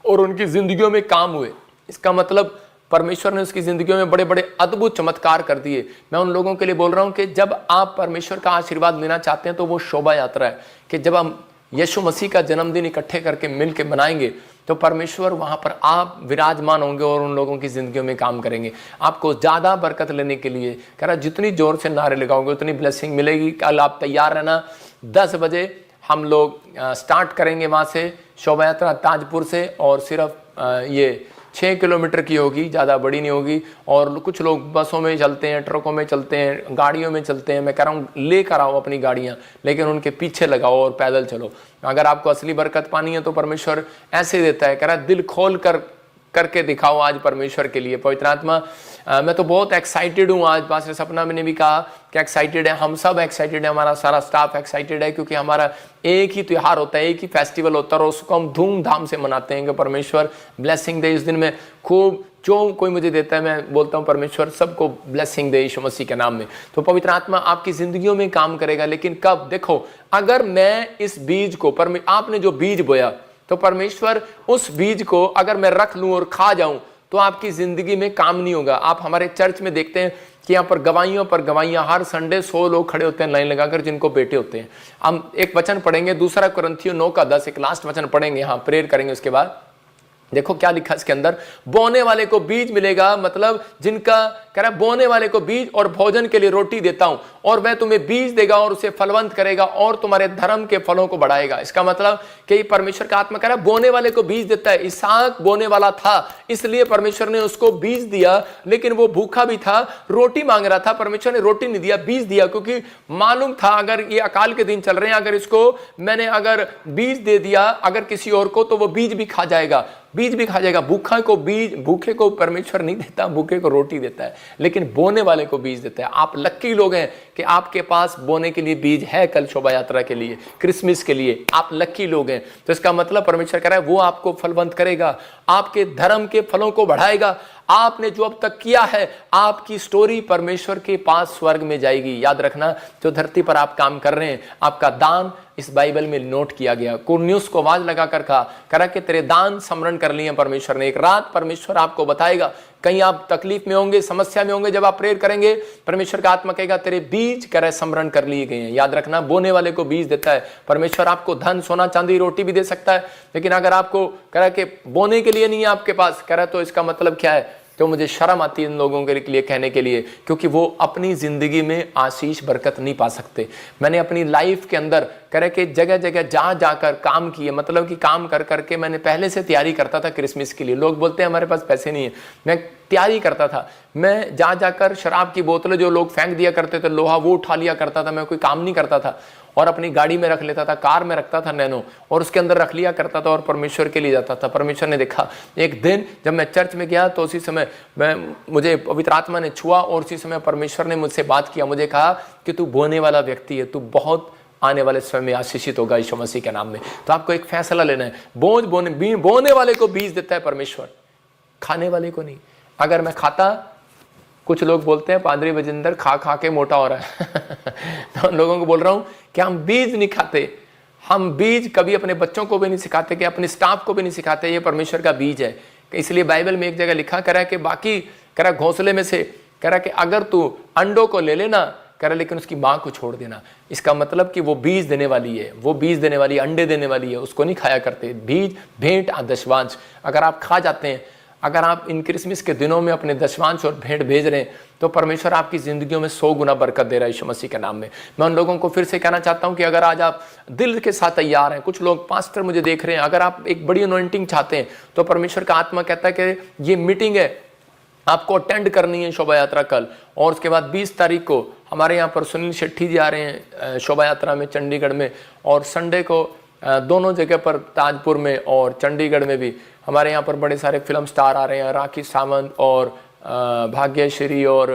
और उनकी जिंदगियों में काम हुए। इसका मतलब परमेश्वर ने उसकी जिंदगियों में बड़े बड़े अद्भुत चमत्कार कर दिए। मैं उन लोगों के लिए बोल रहा हूं कि जब आप परमेश्वर का आशीर्वाद लेना चाहते हैं तो वो शोभा यात्रा है, कि जब हम यीशु मसीह का जन्मदिन इकट्ठे करके मिलके मनाएंगे तो परमेश्वर वहां पर आप विराजमान होंगे और उन लोगों की जिंदगियों में काम करेंगे। आपको ज्यादा बरकत लेने के लिए कह रहा जितनी जोर से नारे लगाओगे उतनी ब्लेसिंग मिलेगी। कल आप तैयार रहना, 10 बजे हम लोग स्टार्ट करेंगे वहां से शोभा यात्रा ताजपुर से, और सिर्फ ये 6 किलोमीटर की होगी, ज़्यादा बड़ी नहीं होगी। और कुछ लोग बसों में चलते हैं, ट्रकों में चलते हैं, गाड़ियों में चलते हैं। मैं कह रहा हूँ लेकर आओ अपनी गाड़ियाँ, लेकिन उनके पीछे लगाओ और पैदल चलो। अगर आपको असली बरकत पानी है तो परमेश्वर ऐसे देता है, कह रहा दिल खोल करके दिखाओ आज परमेश्वर के लिए। पवित्र आत्मा, मैं तो बहुत एक्साइटेड हूँ आज। पास्टर सपना मैंने भी कहा कि एक्साइटेड है, हम सब एक्साइटेड है, हमारा सारा स्टाफ एक्साइटेड है, क्योंकि हमारा एक ही त्यौहार होता है, एक ही फेस्टिवल होता है, और उसको हम धूमधाम से मनाते हैं कि परमेश्वर ब्लेसिंग दे। इस दिन में खूब जो कोई मुझे देता है, मैं बोलता हूँ परमेश्वर सबको ब्लेसिंग दे यीशु मसीह के नाम में। तो पवित्र आत्मा आपकी जिंदगियों में काम करेगा, लेकिन कब, देखो अगर मैं इस बीज को, आपने जो बीज बोया, तो परमेश्वर उस बीज को अगर मैं रख लूं और खा जाऊं तो आपकी जिंदगी में काम नहीं होगा। आप हमारे चर्च में देखते हैं कि यहाँ पर गवाहियों पर गवाहियां, हर संडे 100 लोग खड़े होते हैं लाइन लगाकर, जिनको बेटे होते हैं। हम एक वचन पढ़ेंगे, 2 कुरिन्थियों 9:10, एक लास्ट वचन पढ़ेंगे, यहाँ प्रेयर करेंगे, उसके बाद देखो क्या लिखा इसके अंदर, बोने वाले को बीज मिलेगा, मतलब जिनका कह रहा है बोने वाले को बीज और भोजन के लिए रोटी देता हूं, और वह तुम्हें बीज देगा और उसे फलवंत करेगा और तुम्हारे धर्म के फलों को बढ़ाएगा। इसका मतलब कि परमेश्वर का आत्मा कह रहा है बोने वाले को बीज देता है। इसहाक बोने वाला था, इसलिए परमेश्वर ने उसको बीज दिया, लेकिन वो भूखा भी था, रोटी मांग रहा था, परमेश्वर ने रोटी नहीं दिया, बीज दिया, क्योंकि मालूम था अगर ये अकाल के दिन चल रहे हैं, अगर इसको मैंने अगर बीज दे दिया अगर किसी और को, तो वो बीज भी खा जाएगा, बीज भी खा जाएगा। भूखा को बीज, भूखे को परमेश्वर नहीं देता, भूखे को रोटी देता है, लेकिन बोने वाले को बीज देता है। आप लक्की लोग हैं कि आपके पास बोने के लिए बीज है, कल शोभा यात्रा के लिए, क्रिसमस के लिए, आप लक्की लोग हैं। तो इसका मतलब परमेश्वर कह रहा है वो आपको फलवंत करेगा, आपके धर्म के फलों को बढ़ाएगा। आपने जो अब तक किया है, आपकी स्टोरी परमेश्वर के पास स्वर्ग में जाएगी। याद रखना, जो धरती पर आप काम कर रहे हैं, आपका दान इस बाइबल में नोट किया गया। कुर्नियुस को आवाज लगाकर कहा कि तेरे दान स्मरण कर लिए परमेश्वर ने। एक रात परमेश्वर आपको बताएगा, कहीं आप तकलीफ में होंगे, समस्या में होंगे, जब आप प्रेयर करेंगे परमेश्वर का आत्मा कहेगा तेरे बीज करे स्मरण कर लिए गए हैं। याद रखना, बोने वाले को बीज देता है परमेश्वर। आपको धन, सोना, चांदी, रोटी भी दे सकता है, लेकिन अगर आपको कह रहा है कि बोने के लिए नहीं है आपके पास, कह रहा है तो इसका मतलब क्या है? तो मुझे शर्म आती है इन लोगों के लिए कहने के लिए, क्योंकि वो अपनी जिंदगी में आशीष बरकत नहीं पा सकते। मैंने अपनी लाइफ के अंदर करे कि जगह जगह जा जाकर काम किए, मतलब कि काम कर करके मैंने पहले से तैयारी करता था क्रिसमस के लिए। लोग बोलते हैं हमारे पास पैसे नहीं है, मैं तैयारी करता था। मैं जा जाकर शराब की बोतलें जो लोग फेंक दिया करते थे, लोहा, वो उठा लिया करता था। मैं कोई काम नहीं करता था और अपनी गाड़ी में रख लेता था, कार में रखता था नैनो, और उसके अंदर रख लिया करता था और परमेश्वर के लिए जाता था। परमेश्वर ने देखा, एक दिन जब मैं चर्च में गया तो उसी समय मुझे पवित्र आत्मा ने छुआ और उसी समय परमेश्वर ने मुझसे बात किया। मुझे कहा कि तू बोने वाला व्यक्ति है, तू बहुत आने वाले समय में आशीषित होगा यीशु मसीह के नाम में। तो आपको एक फैसला लेना है। बोने वाले को बीज देता है परमेश्वर, खाने वाले को नहीं। अगर मैं खाता, कुछ लोग बोलते हैं पादरी बजिंदर खा खा के मोटा हो रहा है तो उन लोगों को बोल रहा हूं कि हम बीज नहीं खाते। हम बीज कभी अपने बच्चों को भी नहीं सिखाते, कि अपने स्टाफ को भी नहीं सिखाते ये परमेश्वर का बीज है। इसलिए बाइबल में एक जगह लिखा करा कि बाकी करा घोंसले में से करा कि अगर तू अंडों को ले लेना करा, लेकिन उसकी माँ को छोड़ देना। इसका मतलब कि वो बीज देने वाली है, वो बीज देने वाली, अंडे देने वाली है, उसको नहीं खाया करते। बीज, भेंट, दशवांश अगर आप खा जाते हैं, अगर आप इन क्रिसमस के दिनों में अपने दशवांश और भेंट भेज रहे हैं, तो परमेश्वर आपकी जिंदगियों में 100 गुना बरकत दे रहा है यीशु मसीह के नाम में। मैं उन लोगों को फिर से कहना चाहता हूं कि अगर आज आप दिल के साथ तैयार हैं, कुछ लोग पास्टर मुझे देख रहे हैं, अगर आप एक बड़ी अनॉइंटिंग चाहते हैं, तो परमेश्वर का आत्मा कहता है कि ये मीटिंग है, आपको अटेंड करनी है शोभा यात्रा कल। और उसके बाद 20 तारीख को हमारे यहाँ पर सुनील शेट्टी जी आ रहे हैं शोभा यात्रा में चंडीगढ़ में, और संडे को दोनों जगह पर, ताजपुर में और चंडीगढ़ में भी हमारे यहाँ पर बड़े सारे फिल्म स्टार आ रहे हैं। राखी सावंत और भाग्यश्री और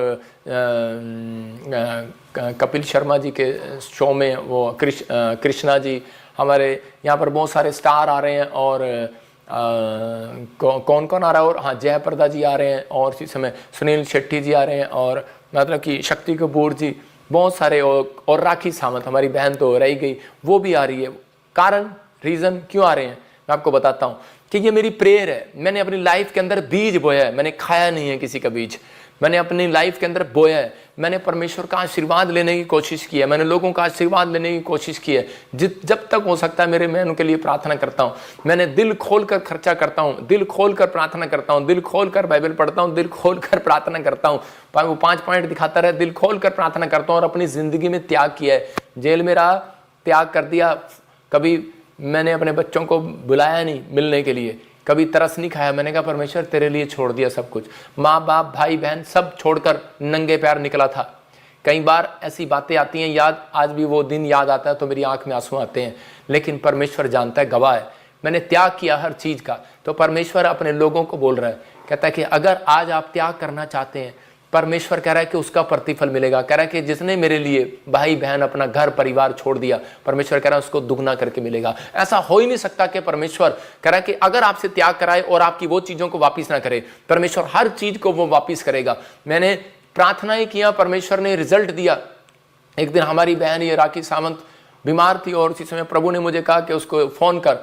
कपिल शर्मा जी के शो में वो कृष्णा जी, हमारे यहाँ पर बहुत सारे स्टार आ रहे हैं। और कौन कौन आ रहा है? और हाँ, जयप्रदा जी आ रहे हैं, और इसी समय सुनील शेट्टी जी आ रहे हैं, और मतलब कि शक्ति कपूर जी, बहुत सारे, और राखी सावंत हमारी बहन तो रह गई, वो भी आ रही है। कारण, रीज़न क्यों आ रहे हैं मैं आपको बताता हूँ कि ये मेरी प्रेयर है। मैंने अपनी लाइफ के अंदर बीज बोया है, मैंने खाया नहीं है किसी का बीज, मैंने अपनी लाइफ के अंदर बोया है। मैंने परमेश्वर का आशीर्वाद लेने की कोशिश की है, मैंने लोगों का आशीर्वाद लेने की कोशिश की है। जब तक हो सकता है मैं उनके लिए प्रार्थना करता हूँ। मैंने दिल खोल कर खर्चा करता हूँ, दिल खोल कर प्रार्थना करता हूँ, दिल खोल कर बाइबल पढ़ता हूँ, दिल खोल कर प्रार्थना करता हूँ। वो 5 पॉइंट दिखाता रहे, दिल खोल कर प्रार्थना करता हूँ, और अपनी ज़िंदगी में त्याग किया है। जेल में रहा, त्याग कर दिया। कभी मैंने अपने बच्चों को बुलाया नहीं मिलने के लिए, कभी तरस नहीं खाया। मैंने कहा परमेश्वर तेरे लिए छोड़ दिया सब कुछ, माँ बाप, भाई बहन सब छोड़कर नंगे पैर निकला था। कई बार ऐसी बातें आती हैं याद, आज भी वो दिन याद आता है तो मेरी आंख में आंसू आते हैं, लेकिन परमेश्वर जानता है, गवाह है, मैंने त्याग किया हर चीज़ का। तो परमेश्वर अपने लोगों को बोल रहा है, कहता है कि अगर आज आप त्याग करना चाहते हैं, परमेश्वर कह रहा है कि उसका प्रतिफल मिलेगा। कह रहा है कि जिसने मेरे लिए भाई बहन, अपना घर परिवार छोड़ दिया, परमेश्वर कह रहा है उसको दुगना करके मिलेगा। ऐसा हो ही नहीं सकता कि परमेश्वर कह रहा है कि अगर आपसे त्याग कराए और आपकी वो चीज़ों को वापस ना करे, परमेश्वर हर चीज़ को वो वापस करेगा। मैंने प्रार्थनाएं किया, परमेश्वर ने रिजल्ट दिया। एक दिन हमारी बहन ये राखी सावंत बीमार थी और उसी समय प्रभु ने मुझे कहा कि उसको फ़ोन कर,